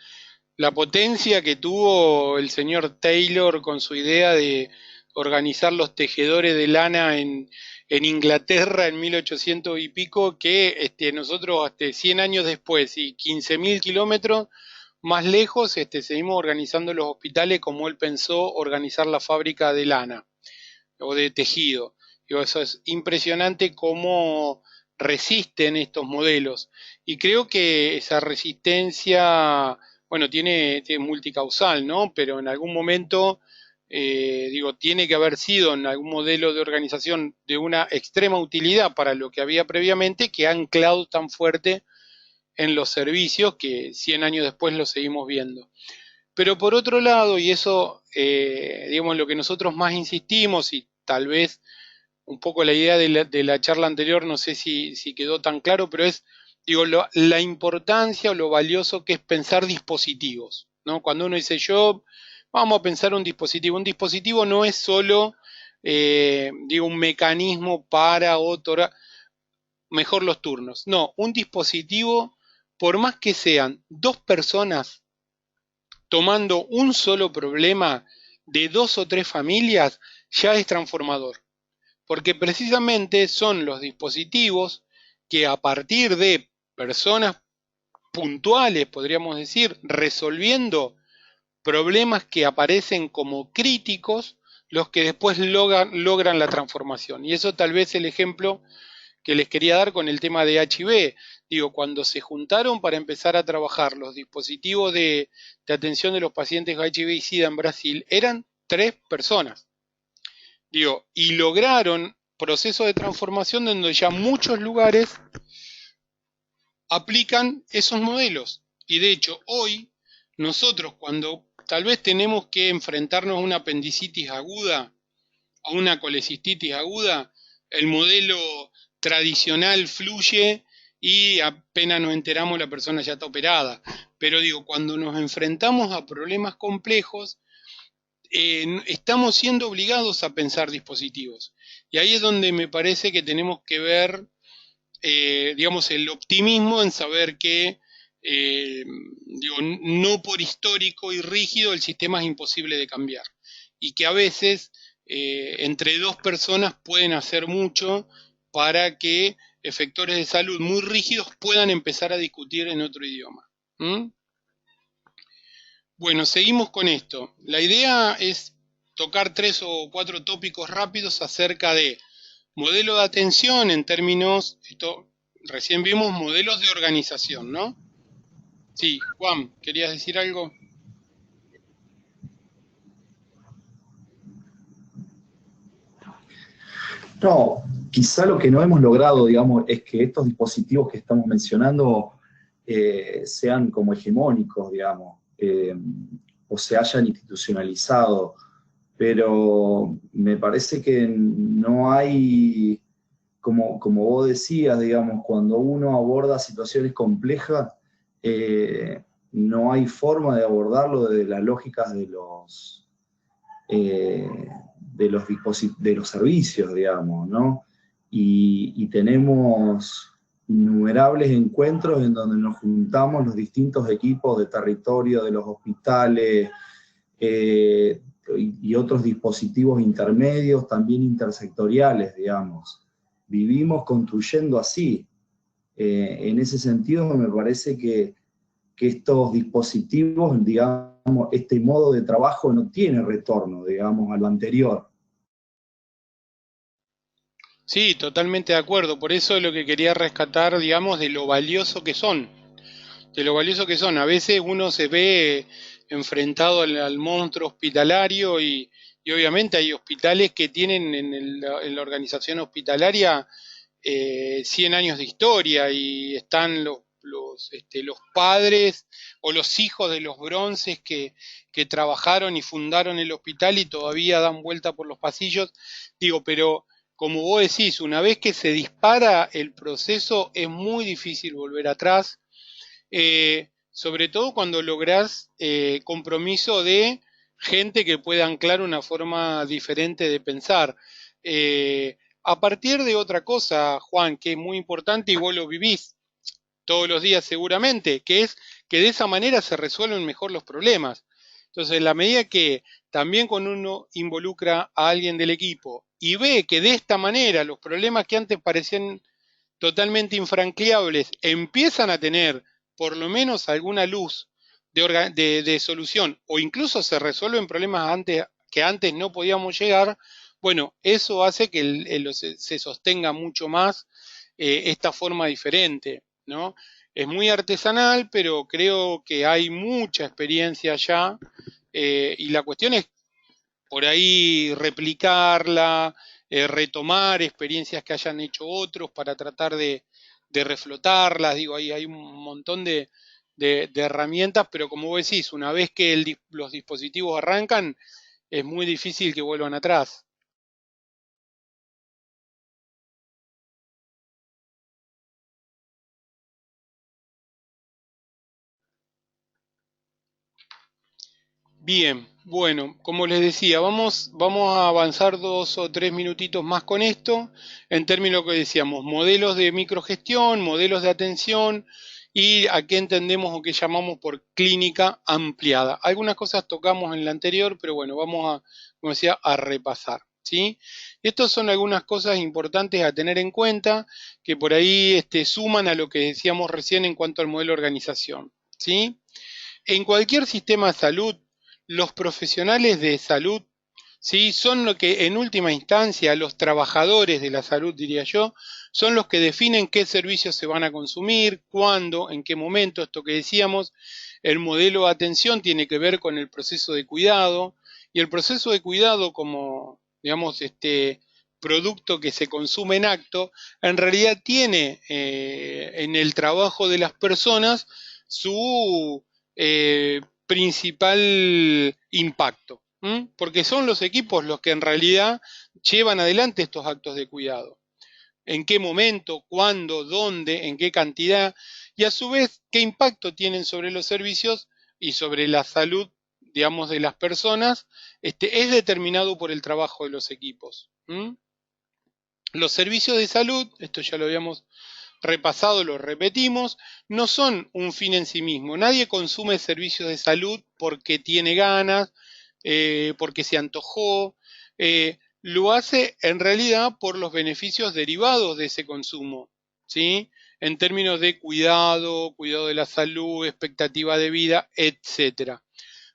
la potencia que tuvo el señor Taylor con su idea de organizar los tejedores de lana en Inglaterra en 1800 y pico, que nosotros hasta 100 años después y 15.000 kilómetros más lejos seguimos organizando los hospitales como él pensó organizar la fábrica de lana o de tejido. Digo, eso es impresionante cómo resisten estos modelos. Y creo que esa resistencia, bueno, tiene multicausal, ¿no? Pero en algún momento, digo, tiene que haber sido en algún modelo de organización de una extrema utilidad para lo que había previamente, que ha anclado tan fuerte en los servicios que 100 años después lo seguimos viendo. Pero por otro lado, y eso, digamos, lo que nosotros más insistimos, y tal vez un poco la idea de la charla anterior, no sé si quedó tan claro, pero es, digo, la importancia o lo valioso que es pensar dispositivos, ¿no? Cuando uno dice yo, vamos a pensar un dispositivo no es solo, digo, un mecanismo para otorgar mejor los turnos, no, un dispositivo, por más que sean dos personas tomando un solo problema de dos o tres familias, ya es transformador. Porque precisamente son los dispositivos que a partir de personas puntuales, podríamos decir, resolviendo problemas que aparecen como críticos, los que después logran la transformación. Y eso tal vez es el ejemplo que les quería dar con el tema de HIV. Digo, cuando se juntaron para empezar a trabajar los dispositivos de atención de los pacientes HIV y SIDA en Brasil, eran tres personas. Digo, y lograron procesos de transformación donde ya muchos lugares aplican esos modelos. Y de hecho, hoy nosotros cuando tal vez tenemos que enfrentarnos a una apendicitis aguda, a una colecistitis aguda, el modelo tradicional fluye y apenas nos enteramos la persona ya está operada. Pero digo, cuando nos enfrentamos a problemas complejos, estamos siendo obligados a pensar dispositivos. Y ahí es donde me parece que tenemos que ver, digamos, el optimismo en saber que, digo, no por histórico y rígido el sistema es imposible de cambiar. Y que a veces entre dos personas pueden hacer mucho para que efectores de salud muy rígidos puedan empezar a discutir en otro idioma. ¿Mm? Bueno, seguimos con esto. La idea es tocar 3 o 4 tópicos rápidos acerca de modelo de atención en términos, esto recién vimos modelos de organización, ¿no? Sí, Juan, ¿querías decir algo? No, quizá lo que no hemos logrado, digamos, es que estos dispositivos que estamos mencionando sean como hegemónicos, digamos, o se hayan institucionalizado, pero me parece que no hay, como vos decías, digamos, cuando uno aborda situaciones complejas, eh, no hay forma de abordarlo desde las lógicas eh, de los servicios, digamos, ¿no? Y tenemos innumerables encuentros en donde nos juntamos los distintos equipos de territorio de los hospitales y otros dispositivos intermedios, también intersectoriales, digamos. Vivimos construyendo así. En ese sentido, me parece que estos dispositivos, digamos, este modo de trabajo no tiene retorno, digamos, a lo anterior. Sí, totalmente de acuerdo. Por eso es lo que quería rescatar, digamos, de lo valioso que son. De lo valioso que son. A veces uno se ve enfrentado al monstruo hospitalario y obviamente hay hospitales que tienen en la organización hospitalaria 100 años de historia y están los padres o los hijos de los bronces que trabajaron y fundaron el hospital y todavía dan vuelta por los pasillos. Digo, pero como vos decís, una vez que se dispara el proceso es muy difícil volver atrás, sobre todo cuando lográs compromiso de gente que pueda anclar una forma diferente de pensar. A partir de otra cosa, Juan, que es muy importante y vos lo vivís todos los días seguramente, que es que de esa manera se resuelven mejor los problemas. Entonces, en la medida que también cuando uno involucra a alguien del equipo y ve que de esta manera los problemas que antes parecían totalmente infranqueables empiezan a tener por lo menos alguna luz de solución o incluso se resuelven problemas que antes no podíamos llegar, bueno, eso hace que se sostenga mucho más esta forma diferente, ¿no? Es muy artesanal, pero creo que hay mucha experiencia ya y la cuestión es por ahí replicarla, retomar experiencias que hayan hecho otros para tratar de reflotarlas. Digo, ahí hay un montón de herramientas, pero como vos decís, una vez que los dispositivos arrancan, es muy difícil que vuelvan atrás. Bien, bueno, como les decía, vamos a avanzar 2 o 3 minutitos más con esto, en términos que decíamos, modelos de microgestión, modelos de atención y a qué entendemos o qué llamamos por clínica ampliada. Algunas cosas tocamos en la anterior, pero bueno, vamos a, como decía, a repasar, ¿sí? Estas son algunas cosas importantes a tener en cuenta que por ahí suman a lo que decíamos recién en cuanto al modelo de organización, ¿sí? En cualquier sistema de salud, los profesionales de salud, ¿sí? Son lo que en última instancia los trabajadores de la salud, diría yo, son los que definen qué servicios se van a consumir, cuándo, en qué momento, esto que decíamos. El modelo de atención tiene que ver con el proceso de cuidado y el proceso de cuidado como, digamos, producto que se consume en acto, en realidad tiene en el trabajo de las personas su principal impacto, ¿m? Porque son los equipos los que en realidad llevan adelante estos actos de cuidado. En qué momento, cuándo, dónde, en qué cantidad, y a su vez qué impacto tienen sobre los servicios y sobre la salud, digamos, de las personas, es determinado por el trabajo de los equipos. ¿M? Los servicios de salud, esto ya lo habíamos repasado, lo repetimos, no son un fin en sí mismo. Nadie consume servicios de salud porque tiene ganas, porque se antojó. lo hace en realidad por los beneficios derivados de ese consumo, ¿sí? En términos de cuidado, cuidado de la salud, expectativa de vida, etc.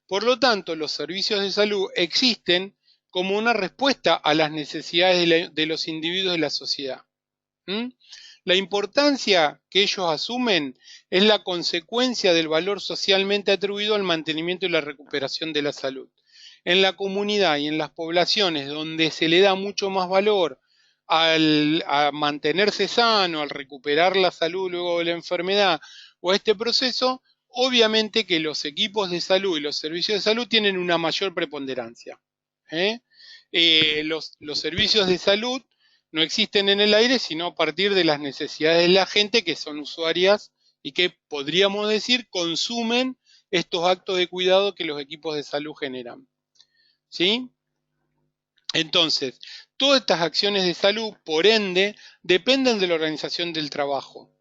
Por lo tanto, los servicios de salud existen como una respuesta a las necesidades de los individuos de la sociedad. La importancia que ellos asumen es la consecuencia del valor socialmente atribuido al mantenimiento y la recuperación de la salud. En la comunidad y en las poblaciones donde se le da mucho más valor a mantenerse sano, al recuperar la salud luego de la enfermedad o a este proceso, obviamente que los equipos de salud y los servicios de salud tienen una mayor preponderancia. Los servicios de salud no existen en el aire, sino a partir de las necesidades de la gente, que son usuarias y que, podríamos decir, consumen estos actos de cuidado que los equipos de salud generan. ¿Sí? Entonces, todas estas acciones de salud, por ende, dependen de la organización del trabajo.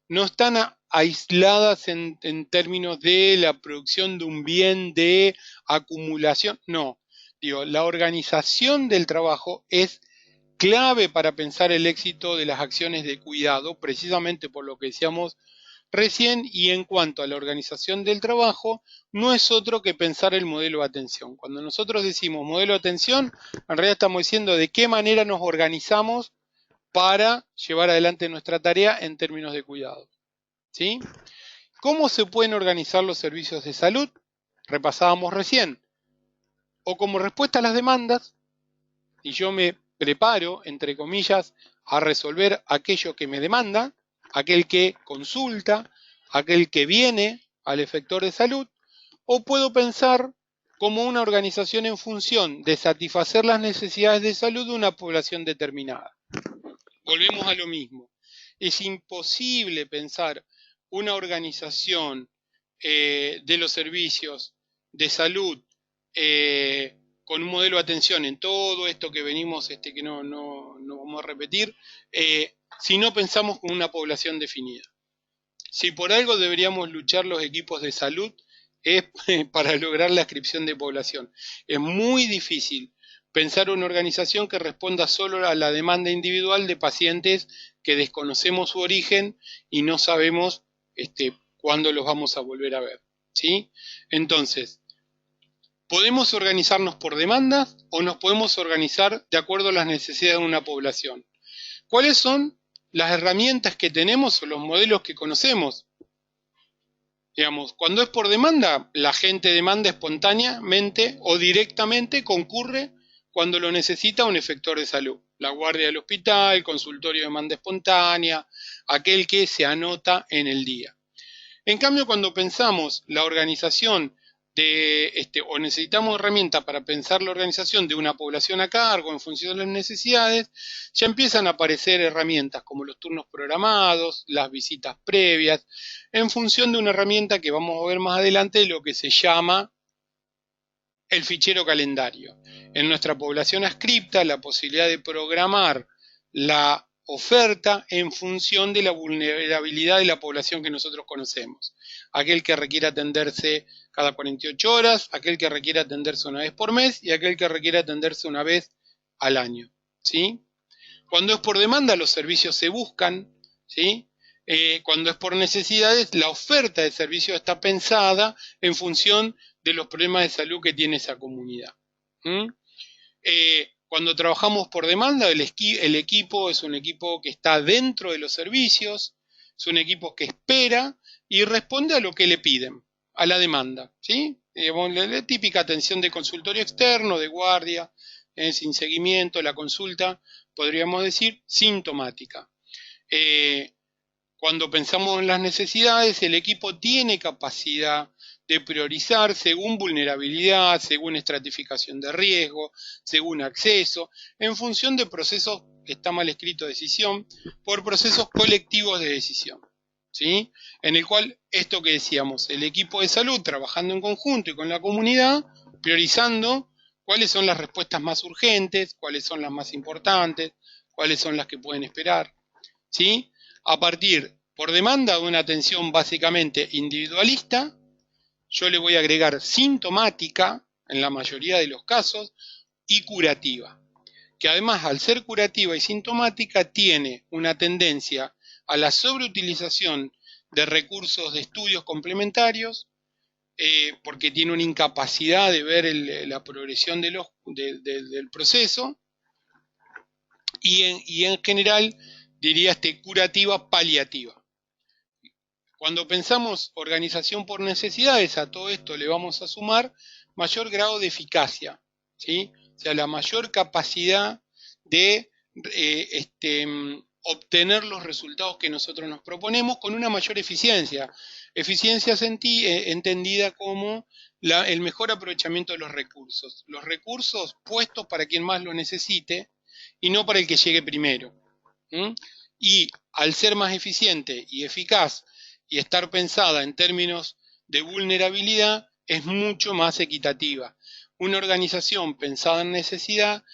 No están aisladas en términos de la producción de un bien de acumulación. No, digo, la organización del trabajo es clave para pensar el éxito de las acciones de cuidado, precisamente por lo que decíamos recién, y en cuanto a la organización del trabajo, no es otro que pensar el modelo de atención. Cuando nosotros decimos modelo de atención, en realidad estamos diciendo de qué manera nos organizamos para llevar adelante nuestra tarea en términos de cuidado. ¿Sí? ¿Cómo se pueden organizar los servicios de salud? Repasábamos recién. O como respuesta a las demandas, y yo me preparo, entre comillas, a resolver aquello que me demanda, aquel que consulta, aquel que viene al efector de salud, o puedo pensar como una organización en función de satisfacer las necesidades de salud de una población determinada. Volvemos a lo mismo. Es imposible pensar una organización de los servicios de salud con un modelo de atención en todo esto que venimos, que no vamos a repetir, si no pensamos con una población definida. Si por algo deberíamos luchar los equipos de salud, es para lograr la adscripción de población. Es muy difícil pensar una organización que responda solo a la demanda individual de pacientes que desconocemos su origen y no sabemos cuándo los vamos a volver a ver. ¿Sí? Entonces, podemos organizarnos por demandas o nos podemos organizar de acuerdo a las necesidades de una población. ¿Cuáles son las herramientas que tenemos o los modelos que conocemos? Digamos, cuando es por demanda, la gente demanda espontáneamente o directamente, concurre cuando lo necesita un efector de salud. La guardia del hospital, el consultorio de demanda espontánea, aquel que se anota en el día. En cambio, cuando pensamos la organización o necesitamos herramientas para pensar la organización de una población a cargo en función de las necesidades, ya empiezan a aparecer herramientas como los turnos programados, las visitas previas, en función de una herramienta que vamos a ver más adelante, lo que se llama el fichero calendario. En nuestra población adscripta, la posibilidad de programar la oferta en función de la vulnerabilidad de la población que nosotros conocemos. Aquel que requiere atenderse cada 48 horas, aquel que requiere atenderse una vez por mes y aquel que requiere atenderse una vez al año. ¿Sí? Cuando es por demanda, los servicios se buscan. ¿Sí? Cuando es por necesidades, la oferta de servicios está pensada en función de los problemas de salud que tiene esa comunidad. Cuando trabajamos por demanda, el equipo es un equipo que está dentro de los servicios, es un equipo que espera y responde a lo que le piden, a la demanda. ¿Sí? La típica atención de consultorio externo, de guardia, sin seguimiento, la consulta, podríamos decir, sintomática. Cuando pensamos en las necesidades, el equipo tiene capacidad de priorizar según vulnerabilidad, según estratificación de riesgo, según acceso, en función de procesos, que está mal escrito decisión, por procesos colectivos de decisión. ¿Sí? En el cual, esto que decíamos, el equipo de salud trabajando en conjunto y con la comunidad, priorizando cuáles son las respuestas más urgentes, cuáles son las más importantes, cuáles son las que pueden esperar. ¿Sí? A partir, por demanda, de una atención básicamente individualista, yo le voy a agregar sintomática, en la mayoría de los casos, y curativa, que además al ser curativa y sintomática tiene una tendencia a la sobreutilización de recursos de estudios complementarios, porque tiene una incapacidad de ver la progresión del proceso, y en general diría curativa paliativa. Cuando pensamos organización por necesidades, a todo esto le vamos a sumar mayor grado de eficacia, ¿sí? O sea, la mayor capacidad de obtener los resultados que nosotros nos proponemos con una mayor eficiencia. Eficiencia entendida como el mejor aprovechamiento de los recursos puestos para quien más lo necesite y no para el que llegue primero. Y al ser más eficiente y eficaz y estar pensada en términos de vulnerabilidad, es mucho más equitativa. Una organización pensada en necesidad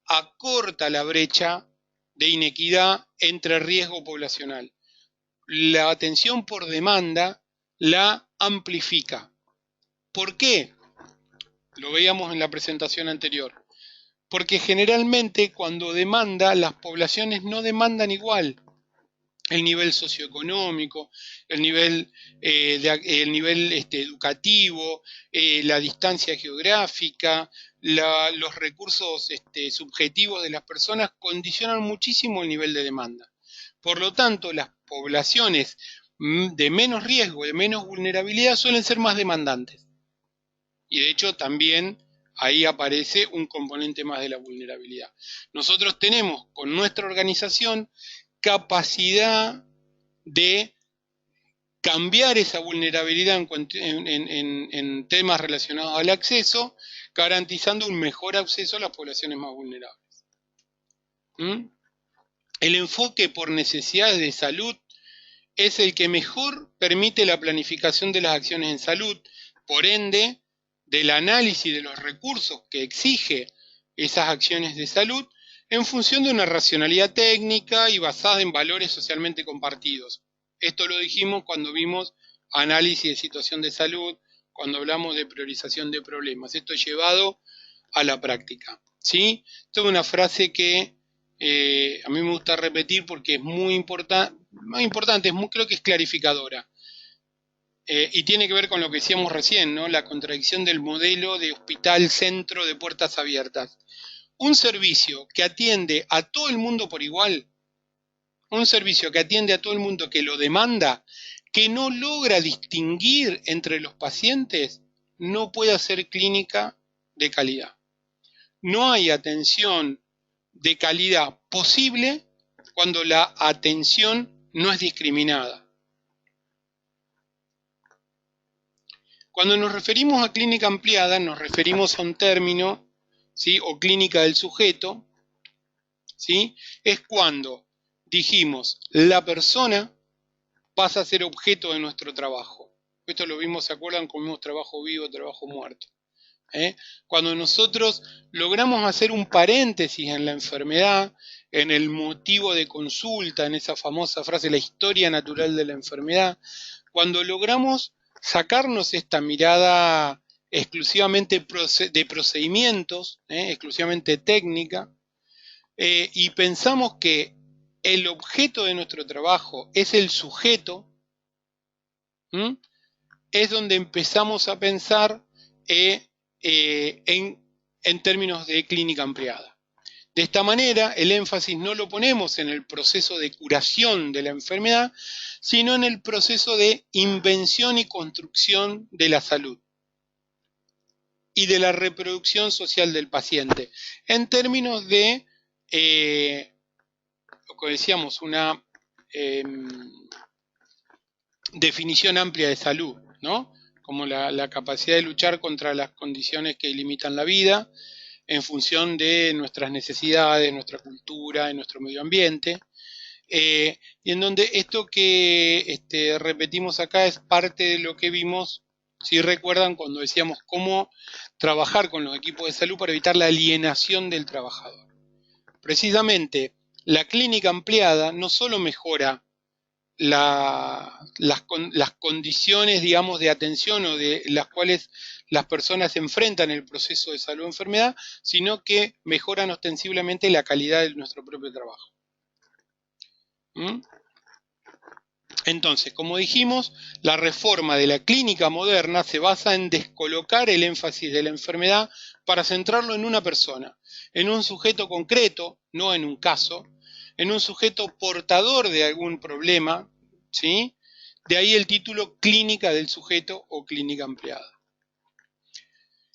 acorta la brecha de inequidad entre riesgo poblacional. La atención por demanda la amplifica. ¿Por qué? Lo veíamos en la presentación anterior. Porque generalmente cuando demanda, las poblaciones no demandan igual. El nivel socioeconómico, el nivel educativo, la distancia geográfica, los recursos subjetivos de las personas condicionan muchísimo el nivel de demanda. Por lo tanto, las poblaciones de menos riesgo, de menos vulnerabilidad, suelen ser más demandantes. Y de hecho también ahí aparece un componente más de la vulnerabilidad. Nosotros tenemos con nuestra organización capacidad de cambiar esa vulnerabilidad en temas relacionados al acceso, garantizando un mejor acceso a las poblaciones más vulnerables. El enfoque por necesidades de salud es el que mejor permite la planificación de las acciones en salud, por ende, del análisis de los recursos que exige esas acciones de salud, en función de una racionalidad técnica y basada en valores socialmente compartidos. Esto lo dijimos cuando vimos análisis de situación de salud, cuando hablamos de priorización de problemas. Esto es llevado a la práctica, ¿sí? Esto es una frase que a mí me gusta repetir porque es muy importante, creo que es clarificadora. Y tiene que ver con lo que decíamos recién, ¿no? La contradicción del modelo de hospital centro de puertas abiertas. Un servicio que atiende a todo el mundo por igual, un servicio que atiende a todo el mundo que lo demanda, que no logra distinguir entre los pacientes, no puede hacer clínica de calidad. No hay atención de calidad posible cuando la atención no es discriminada. Cuando nos referimos a clínica ampliada, nos referimos a un término, ¿sí? O clínica del sujeto, ¿sí? Es cuando dijimos la persona pasa a ser objeto de nuestro trabajo. Esto lo vimos, ¿se acuerdan? Como trabajo vivo, trabajo muerto. Cuando nosotros logramos hacer un paréntesis en la enfermedad, en el motivo de consulta, en esa famosa frase, la historia natural de la enfermedad, cuando logramos sacarnos esta mirada exclusivamente de procedimientos, exclusivamente técnica, y pensamos que el objeto de nuestro trabajo es el sujeto, es donde empezamos a pensar en términos de clínica ampliada. De esta manera, el énfasis no lo ponemos en el proceso de curación de la enfermedad, sino en el proceso de invención y construcción de la salud y de la reproducción social del paciente, en términos de, lo que decíamos, una definición amplia de salud, ¿no? Como la capacidad de luchar contra las condiciones que limitan la vida, en función de nuestras necesidades, nuestra cultura, de nuestro medio ambiente, y en donde esto que repetimos acá es parte de lo que vimos, si recuerdan, cuando decíamos cómo trabajar con los equipos de salud para evitar la alienación del trabajador. Precisamente, la clínica ampliada no solo mejora las condiciones, digamos, de atención o de las cuales las personas enfrentan el proceso de salud o enfermedad, sino que mejoran ostensiblemente la calidad de nuestro propio trabajo. ¿Mm? Entonces, como dijimos, la reforma de la clínica moderna se basa en descolocar el énfasis de la enfermedad para centrarlo en una persona, en un sujeto concreto, no en un caso, en un sujeto portador de algún problema, ¿sí? De ahí el título clínica del sujeto o clínica ampliada.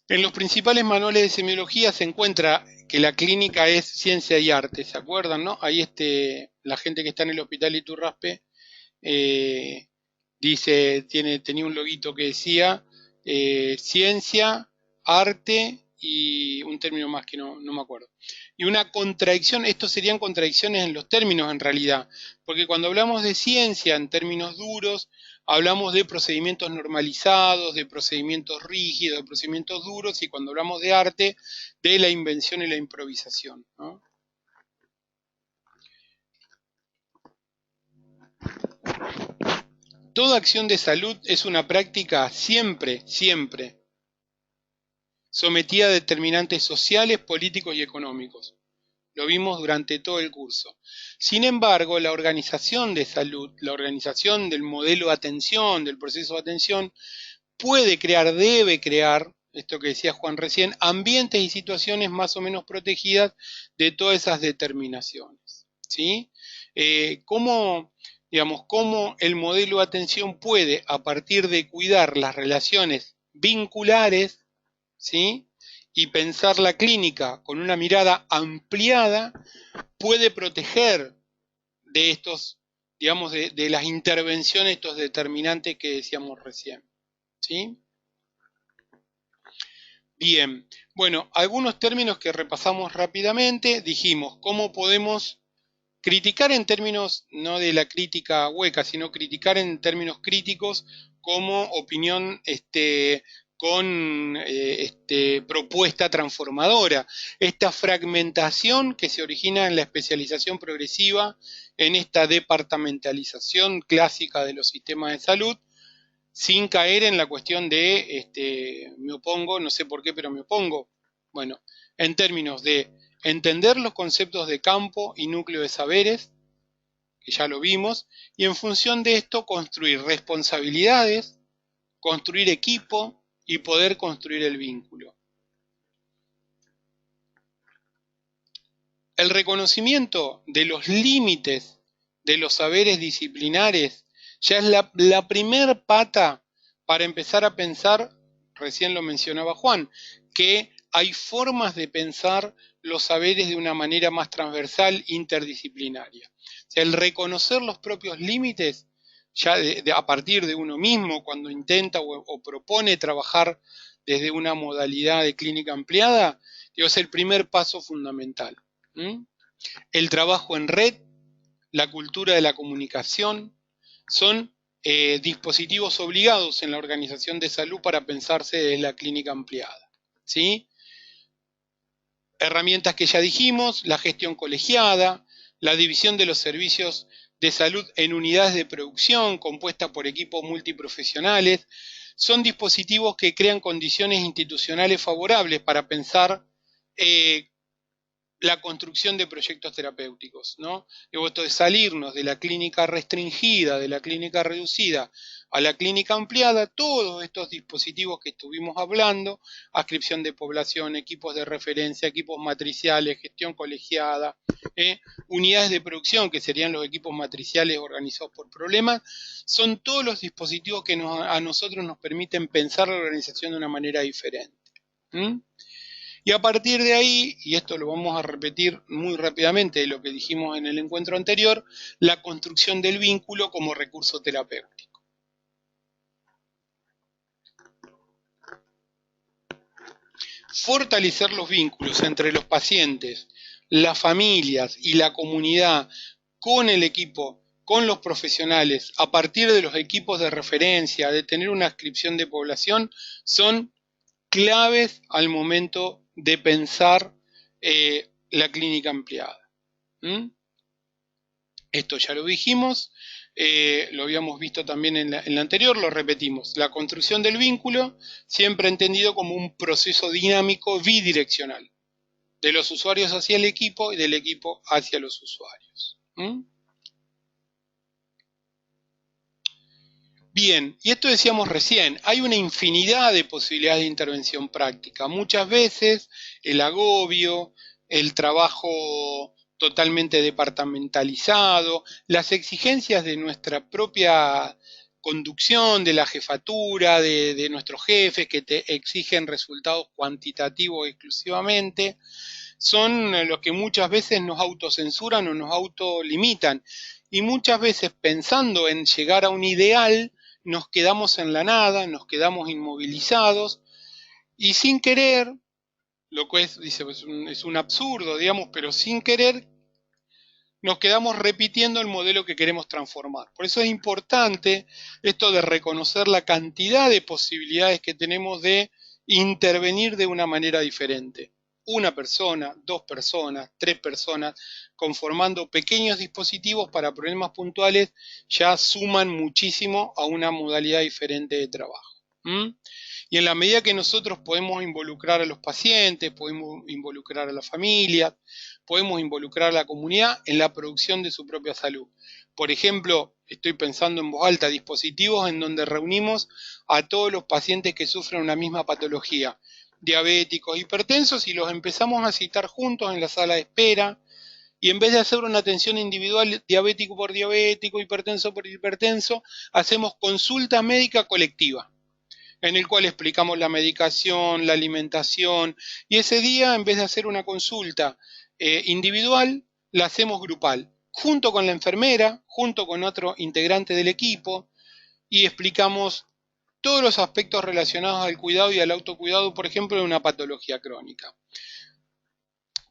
En los principales manuales de semiología se encuentra que la clínica es ciencia y arte, ¿se acuerdan, no? Ahí la gente que está en el hospital Iturraspe dice, tenía un loguito que decía ciencia, arte y un término más que no me acuerdo. Y una contradicción, estos serían contradicciones en los términos en realidad, porque cuando hablamos de ciencia en términos duros, hablamos de procedimientos normalizados, de procedimientos rígidos, de procedimientos duros, y cuando hablamos de arte, de la invención y la improvisación, ¿no? Toda acción de salud es una práctica siempre sometida a determinantes sociales, políticos y económicos. Lo vimos durante todo el curso. Sin embargo, la organización de salud, la organización del modelo de atención, del proceso de atención, puede crear, debe crear, esto que decía Juan recién, ambientes y situaciones más o menos protegidas de todas esas determinaciones, ¿sí? ¿Cómo el modelo de atención puede, a partir de cuidar las relaciones vinculares, ¿sí? Y pensar la clínica con una mirada ampliada, puede proteger de estos, digamos, de las intervenciones, estos determinantes que decíamos recién, ¿sí? Bien, bueno, algunos términos que repasamos rápidamente. Dijimos, ¿cómo podemos criticar en términos no de la crítica hueca, sino criticar en términos críticos como opinión con propuesta transformadora? Esta fragmentación que se origina en la especialización progresiva, en esta departamentalización clásica de los sistemas de salud, sin caer en la cuestión de me opongo, no sé por qué, pero me opongo. Bueno, en términos de entender los conceptos de campo y núcleo de saberes, que ya lo vimos, y en función de esto construir responsabilidades, construir equipo y poder construir el vínculo. El reconocimiento de los límites de los saberes disciplinares ya es la primer pata para empezar a pensar, recién lo mencionaba Juan, que hay formas de pensar los saberes de una manera más transversal, interdisciplinaria. O sea, el reconocer los propios límites, ya a partir de uno mismo, cuando intenta o propone trabajar desde una modalidad de clínica ampliada, es el primer paso fundamental. El trabajo en red, la cultura de la comunicación, son dispositivos obligados en la organización de salud para pensarse desde la clínica ampliada, ¿sí? Herramientas que ya dijimos, la gestión colegiada, la división de los servicios de salud en unidades de producción compuestas por equipos multiprofesionales, son dispositivos que crean condiciones institucionales favorables para pensar la construcción de proyectos terapéuticos, ¿no? Esto de salirnos de la clínica restringida, de la clínica reducida a la clínica ampliada, todos estos dispositivos que estuvimos hablando, adscripción de población, equipos de referencia, equipos matriciales, gestión colegiada, unidades de producción, que serían los equipos matriciales organizados por problemas, son todos los dispositivos que a nosotros nos permiten pensar la organización de una manera diferente. Y a partir de ahí, y esto lo vamos a repetir muy rápidamente de lo que dijimos en el encuentro anterior, la construcción del vínculo como recurso terapéutico. Fortalecer los vínculos entre los pacientes, las familias y la comunidad con el equipo, con los profesionales, a partir de los equipos de referencia, de tener una adscripción de población, son claves al momento de pensar la clínica ampliada. Esto ya lo dijimos, lo habíamos visto también en la anterior, lo repetimos. La construcción del vínculo, siempre entendido como un proceso dinámico bidireccional, de los usuarios hacia el equipo y del equipo hacia los usuarios. Bien, y esto decíamos recién, hay una infinidad de posibilidades de intervención práctica. Muchas veces el agobio, el trabajo totalmente departamentalizado, las exigencias de nuestra propia conducción, de la jefatura, de nuestros jefes que te exigen resultados cuantitativos exclusivamente, son los que muchas veces nos autocensuran o nos autolimitan. Y muchas veces pensando en llegar a un ideal, nos quedamos en la nada, nos quedamos inmovilizados y sin querer, lo que dice, es un absurdo, digamos, pero sin querer nos quedamos repitiendo el modelo que queremos transformar. Por eso es importante esto de reconocer la cantidad de posibilidades que tenemos de intervenir de una manera diferente. Una persona, dos personas, tres personas, conformando pequeños dispositivos para problemas puntuales, ya suman muchísimo a una modalidad diferente de trabajo. Y en la medida que nosotros podemos involucrar a los pacientes, podemos involucrar a la familia, podemos involucrar a la comunidad en la producción de su propia salud. Por ejemplo, estoy pensando en voz alta, dispositivos en donde reunimos a todos los pacientes que sufren una misma patología, diabéticos, hipertensos, y los empezamos a citar juntos en la sala de espera, y en vez de hacer una atención individual diabético por diabético, hipertenso por hipertenso, hacemos consulta médica colectiva, en el cual explicamos la medicación, la alimentación, y ese día, en vez de hacer una consulta individual, la hacemos grupal, junto con la enfermera, junto con otro integrante del equipo, y explicamos todos los aspectos relacionados al cuidado y al autocuidado, por ejemplo, de una patología crónica.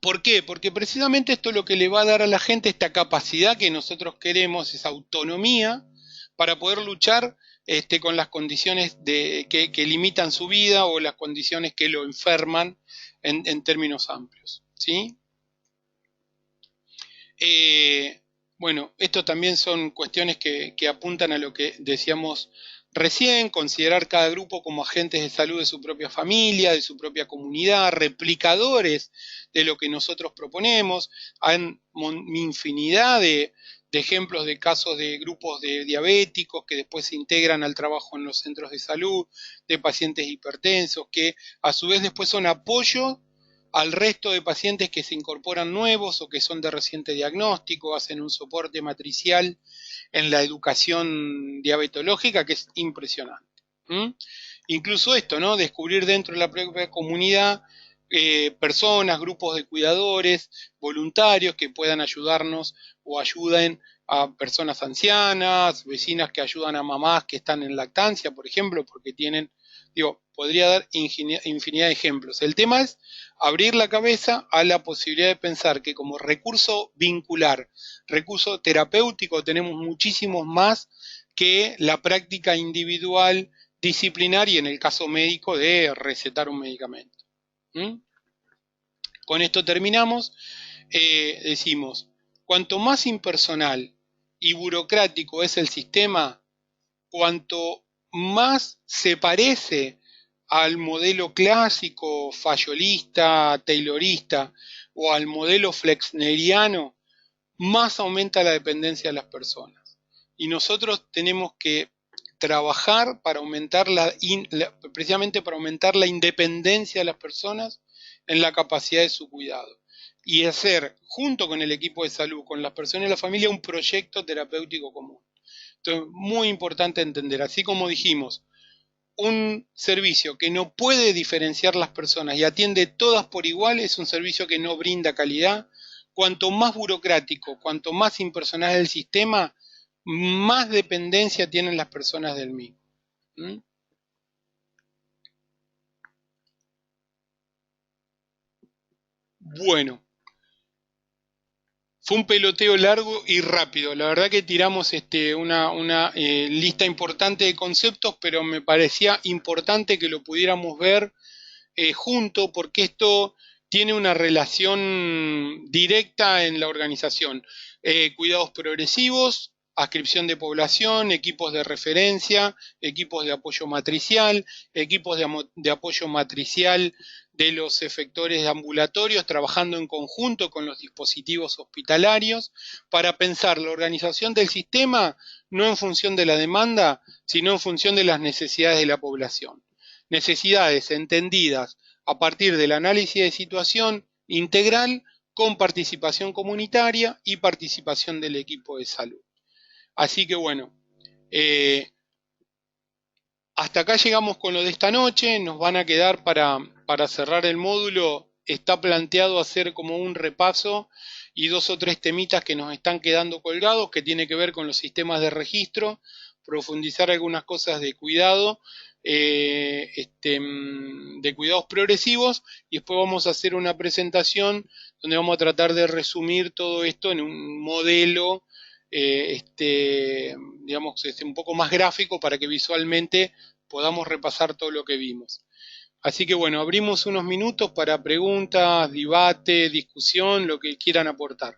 ¿Por qué? Porque precisamente esto es lo que le va a dar a la gente esta capacidad que nosotros queremos, esa autonomía, para poder luchar con las condiciones que limitan su vida o las condiciones que lo enferman en términos amplios, ¿sí? Bueno, esto también son cuestiones que apuntan a lo que decíamos recién, considerar cada grupo como agentes de salud de su propia familia, de su propia comunidad, replicadores de lo que nosotros proponemos. Hay infinidad de ejemplos de casos de grupos de diabéticos que después se integran al trabajo en los centros de salud, de pacientes hipertensos, que a su vez después son apoyo al resto de pacientes que se incorporan nuevos o que son de reciente diagnóstico, hacen un soporte matricial en la educación diabetológica que es impresionante. Incluso esto, ¿no? Descubrir dentro de la propia comunidad personas, grupos de cuidadores, voluntarios que puedan ayudarnos o ayuden a personas ancianas, vecinas que ayudan a mamás que están en lactancia, por ejemplo, porque tienen, podría dar infinidad de ejemplos. El tema es abrir la cabeza a la posibilidad de pensar que como recurso vincular, recurso terapéutico, tenemos muchísimos más que la práctica individual, disciplinaria, en el caso médico, de recetar un medicamento. Con esto terminamos. Decimos, cuanto más impersonal y burocrático es el sistema, cuanto más se parece al modelo clásico, fayolista, taylorista o al modelo flexneriano, más aumenta la dependencia de las personas. Y nosotros tenemos que trabajar para aumentar precisamente para aumentar la independencia de las personas en la capacidad de su cuidado. Y hacer, junto con el equipo de salud, con las personas y la familia, un proyecto terapéutico común. Entonces, muy importante entender, así como dijimos, un servicio que no puede diferenciar las personas y atiende todas por igual es un servicio que no brinda calidad. Cuanto más burocrático, cuanto más impersonal es el sistema, más dependencia tienen las personas del mismo. Bueno, fue un peloteo largo y rápido. La verdad que tiramos una lista importante de conceptos, pero me parecía importante que lo pudiéramos ver junto, porque esto tiene una relación directa en la organización. Cuidados progresivos, adscripción de población, equipos de referencia, equipos de apoyo matricial, equipos de apoyo matricial de los efectores ambulatorios, trabajando en conjunto con los dispositivos hospitalarios, para pensar la organización del sistema no en función de la demanda, sino en función de las necesidades de la población. Necesidades entendidas a partir del análisis de situación integral con participación comunitaria y participación del equipo de salud. Así que bueno, hasta acá llegamos con lo de esta noche. Nos van a quedar para cerrar el módulo. Está planteado hacer como un repaso y 2 o 3 temitas que nos están quedando colgados, que tiene que ver con los sistemas de registro, profundizar algunas cosas de cuidado, de cuidados progresivos, y después vamos a hacer una presentación donde vamos a tratar de resumir todo esto en un modelo digamos, un poco más gráfico para que visualmente podamos repasar todo lo que vimos. Así que bueno, abrimos unos minutos para preguntas, debate, discusión, lo que quieran aportar.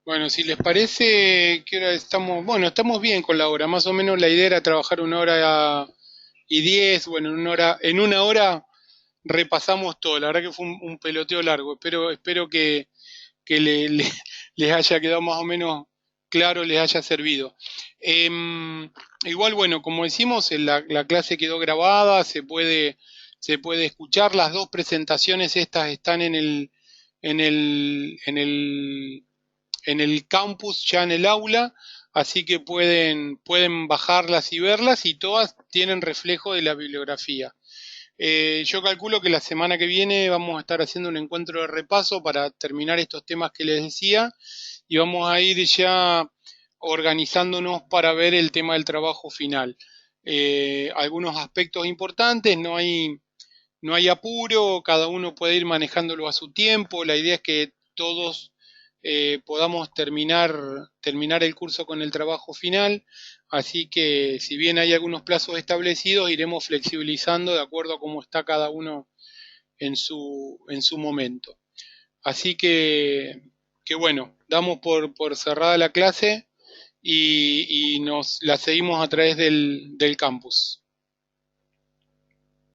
Bueno, si les parece, ¿qué hora estamos? Bueno, estamos bien con la hora. Más o menos la idea era trabajar 1 hora y 10. Bueno, en una hora repasamos todo. La verdad que fue un peloteo largo. Espero que les haya quedado más o menos claro, les haya servido. Igual, bueno, como decimos, la clase quedó grabada, se puede escuchar. Las 2 presentaciones estas están en el, en el en el campus, ya en el aula, así que pueden bajarlas y verlas, y todas tienen reflejo de la bibliografía. Yo calculo que la semana que viene vamos a estar haciendo un encuentro de repaso para terminar estos temas que les decía, y vamos a ir ya organizándonos para ver el tema del trabajo final. Algunos aspectos importantes, no hay apuro, cada uno puede ir manejándolo a su tiempo. La idea es que todos podamos terminar el curso con el trabajo final, así que si bien hay algunos plazos establecidos, iremos flexibilizando de acuerdo a cómo está cada uno en su momento. Así que bueno, damos por cerrada la clase y nos la seguimos a través del campus.